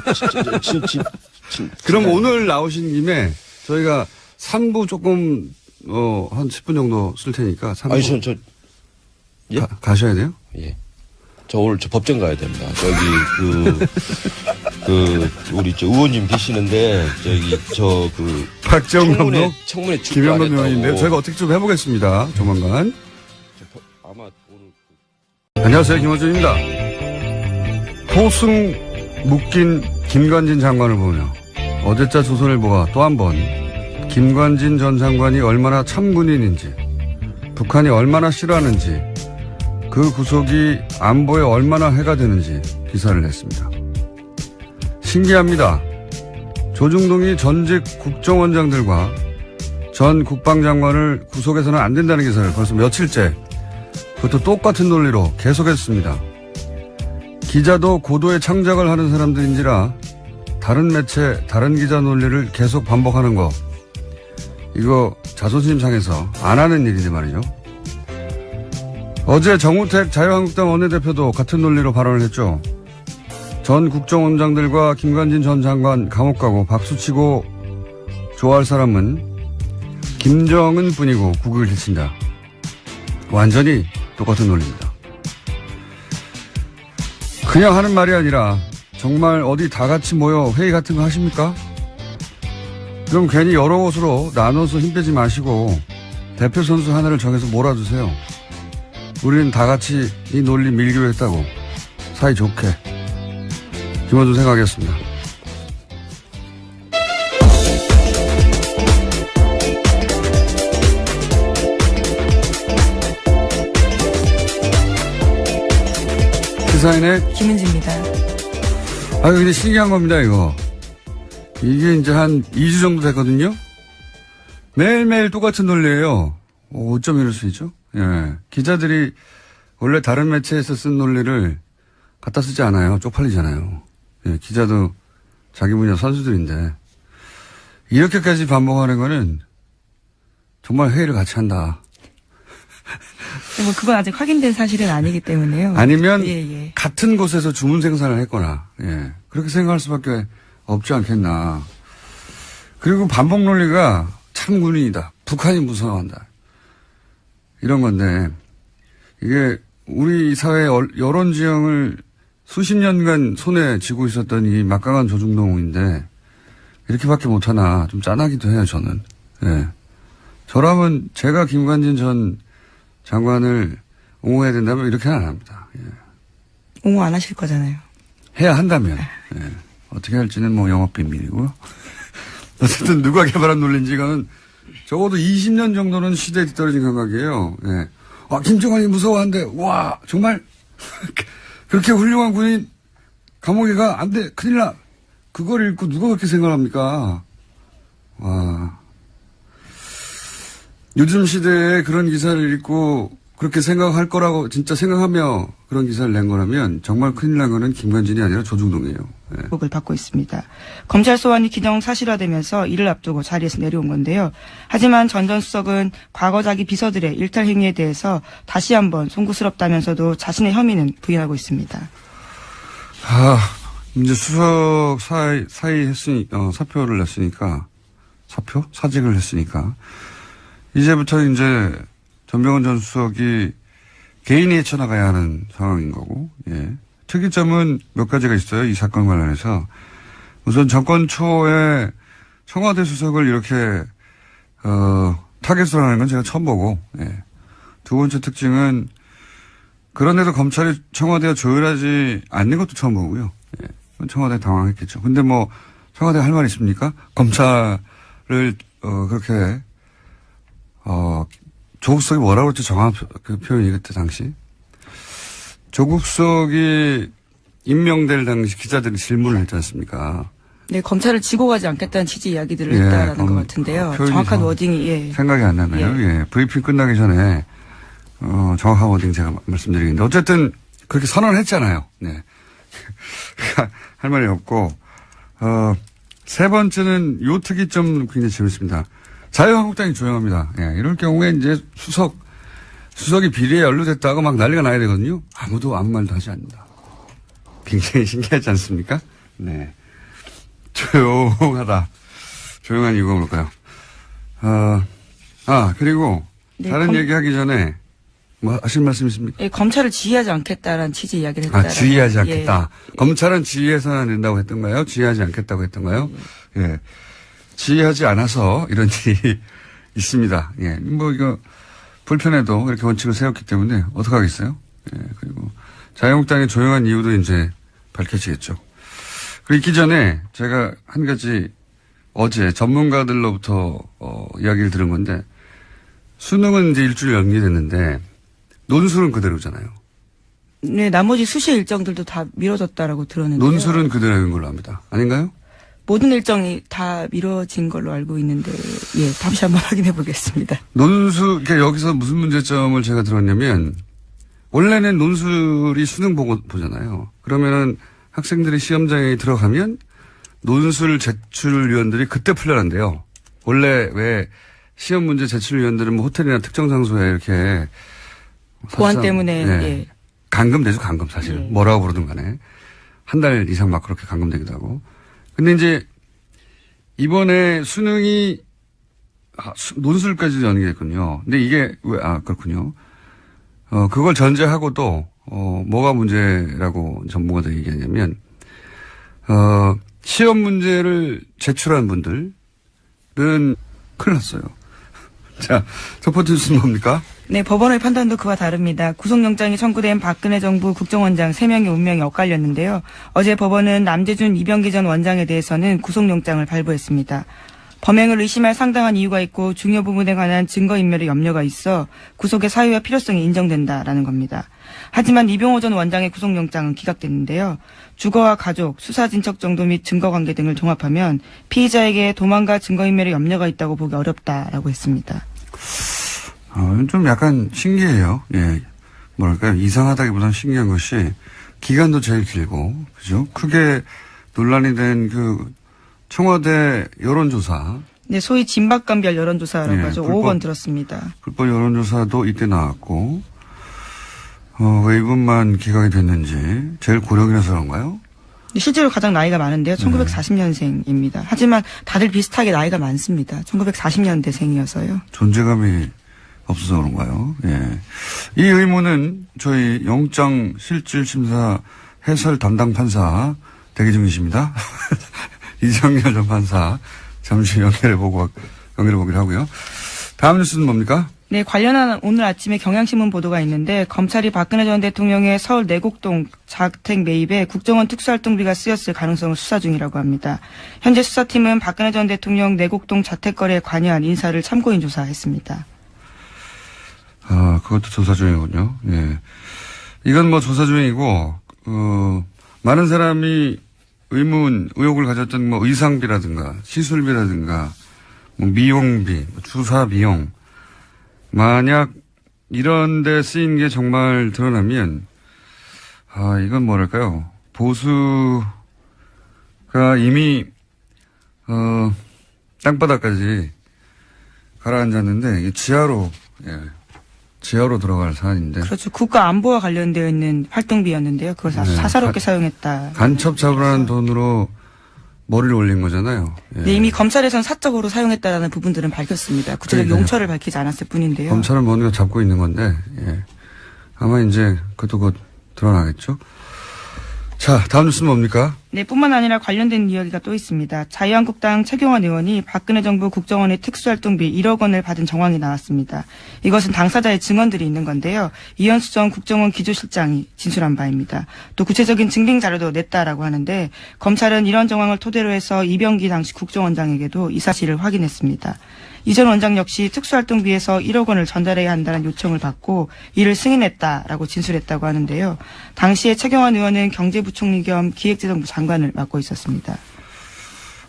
그럼 오늘 나오신 김에 저희가 3부 조금 한 10분 정도 쓸 테니까 3부 아니 저 예? 가셔야 돼요? 예. 저 오늘 저 법정 가야 됩니다. 저기 우리 저 의원님 계시는데 저기 박정감 도 청문회 김현범 의원인데요. 저희가 어떻게 좀 해보겠습니다. 조만간. 아마 오늘 안녕하세요. 김호준입니다. 포승 묶인 김관진 장관을 보며 어제자 조선일보가 또 한 번 김관진 전 장관이 얼마나 참군인인지, 북한이 얼마나 싫어하는지, 그 구속이 안보에 얼마나 해가 되는지 기사를 냈습니다. 신기합니다. 조중동이 전직 국정원장들과 전 국방장관을 구속해서는 안 된다는 기사를 벌써 며칠째 그것도 똑같은 논리로 계속했습니다. 기자도 고도의 창작을 하는 사람들인지라 다른 매체, 다른 기자 논리를 계속 반복하는 거, 이거 자존심 상해서 안 하는 일인데 말이죠. 어제 정우택 자유한국당 원내대표도 같은 논리로 발언을 했죠. 전 국정원장들과 김관진 전 장관 감옥 가고 박수치고 좋아할 사람은 김정은 뿐이고 국익을 해친다. 완전히 똑같은 논리입니다. 그냥 하는 말이 아니라 정말 어디 다 같이 모여 회의 같은 거 하십니까? 그럼 괜히 여러 곳으로 나눠서 힘 빼지 마시고 대표 선수 하나를 정해서 몰아주세요. 우리는 다 같이 이 논리 밀기로 했다고 사이좋게. 김원준 생각하겠습니다. 시사인의 김은지입니다. 근데 신기한 겁니다, 이거. 이게 이제 한 2주 정도 됐거든요? 매일매일 똑같은 논리예요. 어쩜 이럴 수 있죠? 예. 기자들이 원래 다른 매체에서 쓴 논리를 갖다 쓰지 않아요. 쪽팔리잖아요. 예, 기자도 자기 분야 선수들인데. 이렇게까지 반복하는 거는 정말 회의를 같이 한다. 뭐 그건 아직 확인된 사실은 아니기 때문에요. 아니면 예. 같은 곳에서 주문 생산을 했거나, 예. 그렇게 생각할 수밖에 없지 않겠나. 그리고 반복 논리가 참군인이다. 북한이 무서워한다. 이런 건데, 이게 우리 사회 여론 지형을 수십 년간 손에 쥐고 있었던 이 막강한 조중동인데, 이렇게밖에 못하나 좀 짠하기도 해요, 저는. 예. 저라면 제가 김관진 전 장관을 옹호해야 된다면 이렇게는 안 합니다. 예. 옹호 안 하실 거잖아요. 해야 한다면. 예. 어떻게 할지는 뭐 영업비밀이고요. 어쨌든 누가 개발한 논리인지 이거는 적어도 20년 정도는 시대에 뒤떨어진 감각이에요. 예. 김정은이 무서워한데, 와, 정말 그렇게 훌륭한 군인 감옥에 가, 안 돼, 큰일 나. 그걸 읽고 누가 그렇게 생각합니까? 와. 요즘 시대에 그런 기사를 읽고 그렇게 생각할 거라고 진짜 생각하며 그런 기사를 낸 거라면 정말 큰일 난 거는 김관진이 아니라 조중동이에요. 네. 을 받고 있습니다. 검찰 소환이 기정사실화되면서 이를 앞두고 자리에서 내려온 건데요. 하지만 전 전 수석은 과거 자기 비서들의 일탈 행위에 대해서 다시 한번 송구스럽다면서도 자신의 혐의는 부인하고 있습니다. 이제 수석 사표를 냈으니까, 사직을 했으니까, 이제부터 이제 전병헌 전 수석이 개인이 헤쳐나가야 하는 상황인 거고, 예. 특이점은 몇 가지가 있어요. 이 사건 관련해서. 우선 정권 초에 청와대 수석을 이렇게, 타겟으로 하는 건 제가 처음 보고, 예. 두 번째 특징은 그런데도 검찰이 청와대와 조율하지 않는 것도 처음 보고요. 예. 청와대 당황했겠죠. 근데 뭐, 청와대 할 말 있습니까? 검찰을, 그렇게, 조국 수석이 뭐라고 했지 정확한 그 표현이 그때 당시. 조국 수석이 임명될 당시 기자들이 질문을 했지 않습니까? 네, 검찰을 지고 가지 않겠다는 취지 이야기들을 했다라는 것 같은데요. 정확한 워딩이, 예. 생각이 안 나네요. 예. 브리핑 끝나기 전에, 정확한 워딩 제가 말씀드리겠는데. 어쨌든 그렇게 선언을 했잖아요. 네. 할 말이 없고, 세 번째는 요 특이점 굉장히 재밌습니다. 자유한국당이 조용합니다. 예, 이럴 경우에 이제 수석 수석이 비리에 연루됐다고 막 난리가 나야 되거든요. 아무도 아무 말도 하지 않는다. 굉장히 신기하지 않습니까? 네. 조용하다. 조용한 이유가 뭘까요? 그리고 네, 다른 얘기하기 전에 뭐 하실 말씀 있습니까? 예, 검찰을 지휘하지 않겠다라는 취지 이야기를 했다. 지휘하지 않겠다. 예. 검찰은 지휘해서는 안 된다고 했던가요? 지휘하지 않겠다고 했던가요? 예. 지휘하지 않아서 이런 일이 있습니다. 예. 뭐 이거 불편해도 이렇게 원칙을 세웠기 때문에 어떡하겠어요? 예. 그리고 자유한국당의 조용한 이유도 이제 밝혀지겠죠. 그리고 있기 전에 제가 한 가지 어제 전문가들로부터 이야기를 들은 건데 수능은 이제 일주일 연기됐는데 논술은 그대로잖아요. 네, 나머지 수시 일정들도 다 미뤄졌다라고 들었는데요. 논술은 그대로인 걸로 압니다. 아닌가요? 모든 일정이 다 미뤄진 걸로 알고 있는데, 예, 다시 한번 확인해 보겠습니다. 그러니까 여기서 무슨 문제점을 제가 들었냐면, 원래는 논술이 수능 보잖아요. 그러면은 학생들이 시험장에 들어가면 논술 제출위원들이 그때 풀려난대요. 원래 왜 시험 문제 제출위원들은 뭐 호텔이나 특정 장소에 이렇게 보안 때문에, 예. 감금되죠, 감금 사실. 예. 뭐라고 부르든 간에. 한 달 이상 막 그렇게 감금되기도 하고. 근데 이제 이번에 수능이 논술까지도 연기됐군요. 근데 이게 그렇군요. 그걸 전제하고도 뭐가 문제라고 전문가들이 얘기하냐면 시험 문제를 제출한 분들은 큰일 났어요. 자, 첫 번째 뉴스는 뭡니까? 네, 법원의 판단도 그와 다릅니다. 구속영장이 청구된 박근혜 정부 국정원장 3명의 운명이 엇갈렸는데요. 어제 법원은 남재준 이병기 전 원장에 대해서는 구속영장을 발부했습니다. 범행을 의심할 상당한 이유가 있고 중요 부분에 관한 증거인멸의 염려가 있어 구속의 사유와 필요성이 인정된다라는 겁니다. 하지만 이병호 전 원장의 구속영장은 기각됐는데요. 주거와 가족, 수사진척 정도 및 증거관계 등을 종합하면 피의자에게 도망과 증거인멸의 염려가 있다고 보기 어렵다라고 했습니다. 좀 약간 신기해요. 예. 뭐랄까요. 이상하다기보다는 신기한 것이 기간도 제일 길고, 그죠? 크게 논란이 된 청와대 여론조사. 네, 소위 진박감별 여론조사라고 하죠. 5억 원 들었습니다. 불법 여론조사도 이때 나왔고, 왜 이분만 기각이 됐는지 제일 고령이라서 그런가요? 실제로 가장 나이가 많은데요. 1940년생입니다. 하지만 다들 비슷하게 나이가 많습니다. 1940년대생이어서요. 존재감이 없어서 그런가요? 예. 이 의문은 저희 영장실질심사 해설 담당 판사 대기 중이십니다. 이정열 전 판사 잠시 연결해 보기로 하고요. 다음 뉴스는 뭡니까? 네, 관련한 오늘 아침에 경향신문 보도가 있는데 검찰이 박근혜 전 대통령의 서울 내곡동 자택 매입에 국정원 특수활동비가 쓰였을 가능성을 수사 중이라고 합니다. 현재 수사팀은 박근혜 전 대통령 내곡동 자택 거래에 관여한 인사를 참고인 조사했습니다. 그것도 조사 중이군요. 예. 이건 뭐 조사 중이고, 많은 사람이 의혹을 가졌던 뭐 의상비라든가 시술비라든가 뭐 미용비, 주사 비용, 만약 이런 데 쓰인 게 정말 드러나면, 이건 뭐랄까요. 보수가 이미, 땅바닥까지 가라앉았는데, 이게 지하로 들어갈 사안인데. 그렇죠. 국가 안보와 관련되어 있는 활동비였는데요. 그걸 사사롭게 사용했다. 간첩 잡으라는 돈으로 머리를 올린 거잖아요. 예. 네, 이미 검찰에서는 사적으로 사용했다라는 부분들은 밝혔습니다. 구체적 용처를 밝히지 않았을 뿐인데요. 검찰은 뭔가 잡고 있는 건데, 예. 아마 이제 그것도 곧 드러나겠죠. 자, 다음 뉴스는 뭡니까? 네, 뿐만 아니라 관련된 이야기가 또 있습니다. 자유한국당 최경환 의원이 박근혜 정부 국정원의 특수활동비 1억 원을 받은 정황이 나왔습니다. 이것은 당사자의 증언들이 있는 건데요. 이현수 전 국정원 기조실장이 진술한 바입니다. 또 구체적인 증빙 자료도 냈다라고 하는데 검찰은 이런 정황을 토대로 해서 이병기 당시 국정원장에게도 이 사실을 확인했습니다. 이 전 원장 역시 특수활동비에서 1억 원을 전달해야 한다는 요청을 받고 이를 승인했다라고 진술했다고 하는데요. 당시에 최경환 의원은 경제부총리 겸 기획재정부 장관을 맡고 있었습니다.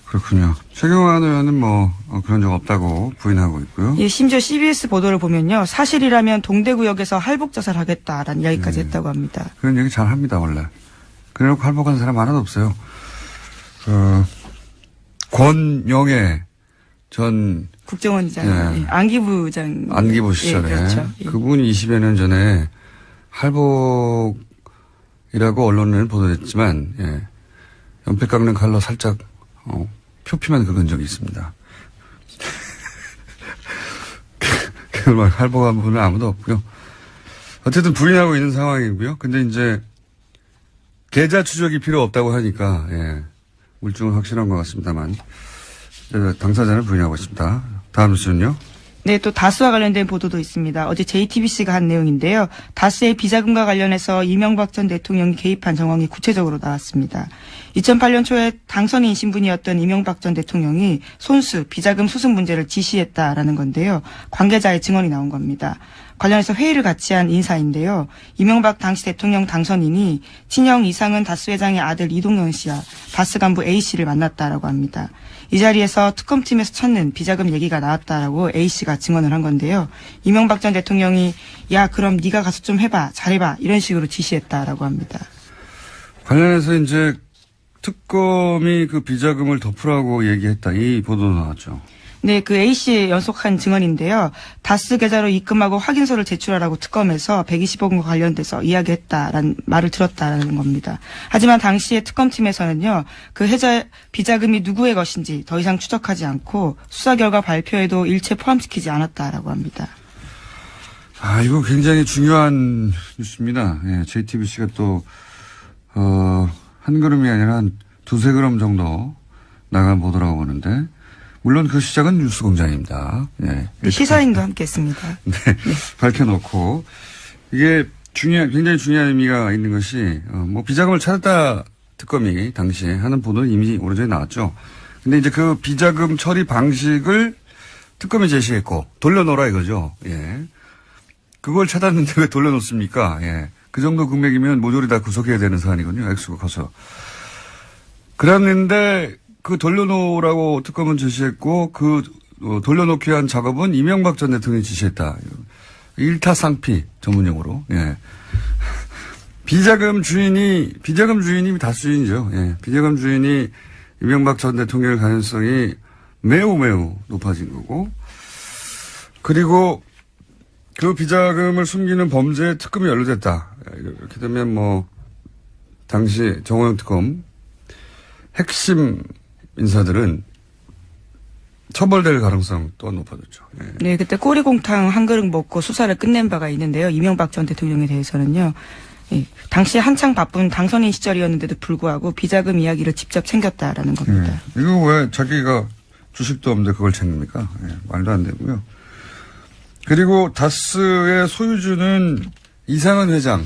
그렇군요. 최경환 의원은 그런 적 없다고 부인하고 있고요. 예, 심지어 CBS 보도를 보면요. 사실이라면 동대구역에서 할복자살 하겠다라는 이야기까지 했다고 합니다. 그런 얘기 잘 합니다, 원래. 그래놓고 할복한 사람 하나도 없어요. 권영애 전 국정원장, 예. 예. 안기부장. 안기부 시절에 예, 그렇죠. 예. 그분이 20여 년 전에 할복이라고 언론에는 보도했지만 예. 연필 깎는 칼로 살짝 표피만 긁은 적이 있습니다. 그걸 할복한 분은 아무도 없고요. 어쨌든 부인하고 있는 상황이고요. 근데 이제 계좌 추적이 필요 없다고 하니까 예. 물증은 확실한 것 같습니다만 당사자는 부인하고 있습니다. 다음 뉴스는요. 네, 또 다스와 관련된 보도도 있습니다. 어제 JTBC가 한 내용인데요. 다스의 비자금과 관련해서 이명박 전 대통령이 개입한 정황이 구체적으로 나왔습니다. 2008년 초에 당선인 신분이었던 이명박 전 대통령이 손수, 비자금 수습 문제를 지시했다라는 건데요. 관계자의 증언이 나온 겁니다. 관련해서 회의를 같이 한 인사인데요. 이명박 당시 대통령 당선인이 친형 이상은 다스 회장의 아들 이동현 씨와 다스 간부 A씨를 만났다라고 합니다. 이 자리에서 특검팀에서 찾는 비자금 얘기가 나왔다라고 A씨가 증언을 한 건데요. 이명박 전 대통령이 야 그럼 네가 가서 좀 해봐 잘해봐 이런 식으로 지시했다라고 합니다. 관련해서 이제 특검이 그 비자금을 덮으라고 얘기했다. 이 보도 나왔죠. 네, 그 A씨 연속한 증언인데요. 다스 계좌로 입금하고 확인서를 제출하라고 특검에서 120억 원과 관련돼서 이야기했다라는 말을 들었다라는 겁니다. 하지만 당시에 특검팀에서는요. 그 비자금이 누구의 것인지 더 이상 추적하지 않고 수사 결과 발표에도 일체 포함시키지 않았다라고 합니다. 아, 이거 굉장히 중요한 뉴스입니다. 예, JTBC가 또 한 걸음이 아니라 한 두세 걸음 정도 나간 보도라고 보는데 물론 그 시작은 뉴스공장입니다. 네. 시사인도 함께했습니다. 네, 밝혀놓고 이게 굉장히 중요한 의미가 있는 것이 뭐 비자금을 찾았다 특검이 당시에 하는 보도는 이미 오래전에 나왔죠. 근데 이제 그 비자금 처리 방식을 특검이 제시했고 돌려놓으라 이거죠. 예. 그걸 찾았는데 왜 돌려놓습니까? 예. 그 정도 금액이면 모조리 다 구속해야 되는 사안이거든요. 액수가 커서. 그랬는데 그 돌려놓으라고 특검은 지시했고 그 돌려놓기 위한 작업은 이명박 전 대통령이 지시했다. 일타쌍피 전문용어로. 예. 비자금 주인이 다수인이죠. 예. 비자금 주인이 이명박 전 대통령의 가능성이 매우 높아진 거고. 그리고 그 비자금을 숨기는 범죄에 특검이 연루됐다. 이렇게 되면 뭐 당시 정호영 특검 핵심 인사들은 처벌될 가능성 또한 높아졌죠. 예. 네, 그때 꼬리곰탕 한 그릇 먹고 수사를 끝낸 바가 있는데요. 이명박 전 대통령에 대해서는요. 예, 당시 한창 바쁜 당선인 시절이었는데도 불구하고 비자금 이야기를 직접 챙겼다라는 겁니다. 예. 이거 왜 자기가 주식도 없는데 그걸 챙깁니까? 예, 말도 안 되고요. 그리고 다스의 소유주는 이상은 회장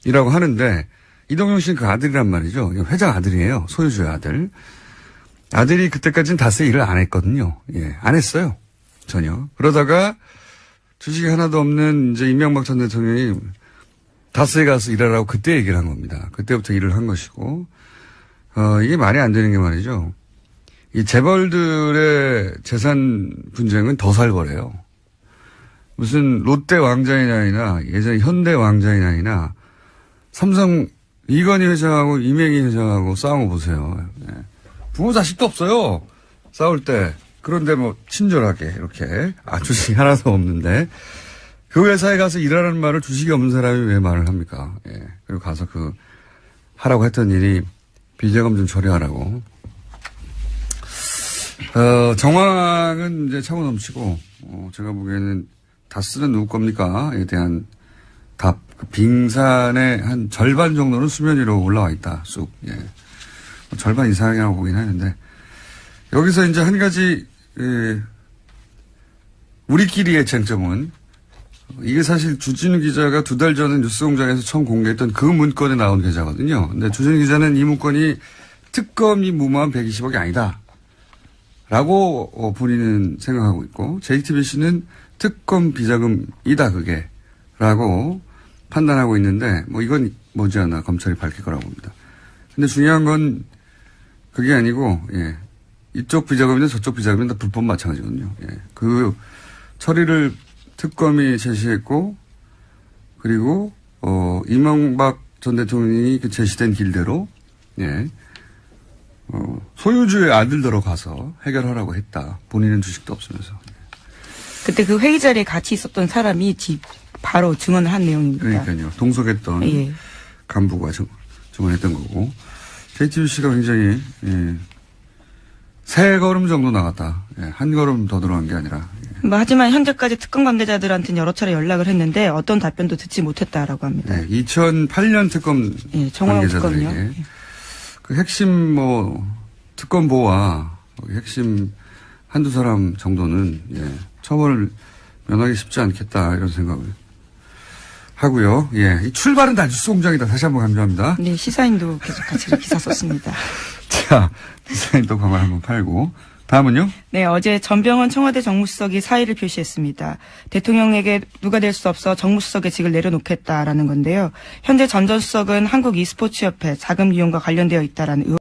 이라고 하는데 이동영 씨는 그 아들이란 말이죠. 회장 아들이에요. 소유주의 아들. 아들이 그때까지는 다스에 일을 안 했거든요. 예, 안 했어요. 전혀. 그러다가 주식이 하나도 없는 이제 이명박 전 대통령이 다스에 가서 일하라고 그때 얘기를 한 겁니다. 그때부터 일을 한 것이고, 이게 말이 안 되는 게 말이죠. 이 재벌들의 재산 분쟁은 더 살벌해요. 무슨 롯데 왕자인아이나 예전 현대 왕자인아이나 삼성 이건희 회장하고 이명희 회장하고 싸운 거 보세요. 네. 부모 자식도 없어요. 싸울 때. 그런데 뭐 친절하게 이렇게 주식이 하나도 없는데 그 회사에 가서 일하라는 말을 주식이 없는 사람이 왜 말을 합니까? 예. 그리고 가서 하라고 했던 일이 비자금 좀 처리하라고. 정황은 이제 차고 넘치고, 제가 보기에는 다스는 누구 겁니까?에 대한 답. 빙산의 한 절반 정도는 수면 위로 올라와 있다, 쑥. 예. 절반 이상이라고 보긴 하는데, 여기서 이제 한 가지, 우리끼리의 쟁점은, 이게 사실 주진우 기자가 2달 전에 뉴스공장에서 처음 공개했던 그 문건에 나온 계좌거든요. 근데 주진우 기자는 이 문건이 특검이 무모한 120억이 아니다. 라고 본인은 생각하고 있고, JTBC는 특검 비자금이다, 그게. 라고 판단하고 있는데, 뭐 이건 머지않아 검찰이 밝힐 거라고 봅니다. 근데 중요한 건 그게 아니고, 예. 이쪽 비자금이나 저쪽 비자금이나 다 불법 마찬가지거든요. 예. 그 처리를 특검이 제시했고, 그리고, 이명박 전 대통령이 그 제시된 길대로, 예. 소유주의 아들들어 가서 해결하라고 했다. 본인은 주식도 없으면서. 그때 그 회의 자리에 같이 있었던 사람이 바로 증언을 한 내용입니다. 그러니까요. 동석했던 예. 간부가 증언했던 거고. JTBC가 굉장히 세 걸음 정도 나갔다. 한 걸음 더 들어간 게 아니라. 하지만 현재까지 특검 관계자들한테는 여러 차례 연락을 했는데 어떤 답변도 듣지 못했다라고 합니다. 2008년 특검 정호영 관계자들에게 특검이요. 그 핵심 특검보와 핵심 한두 사람 정도는 처벌을 면하기 쉽지 않겠다 이런 생각을 하고요. 이 출발은 다 뉴스공장이다. 다시 한번 강조합니다. 네, 시사인도 계속 같이 기사 썼습니다. 자, 시사인도 가만 한번 팔고. 다음은요? 네, 어제 전병헌 청와대 정무수석이 사의를 표시했습니다. 대통령에게 누가 될 수 없어 정무수석의 직을 내려놓겠다라는 건데요. 현재 전 수석은 한국 e스포츠협회 자금 이용과 관련되어 있다라는 의혹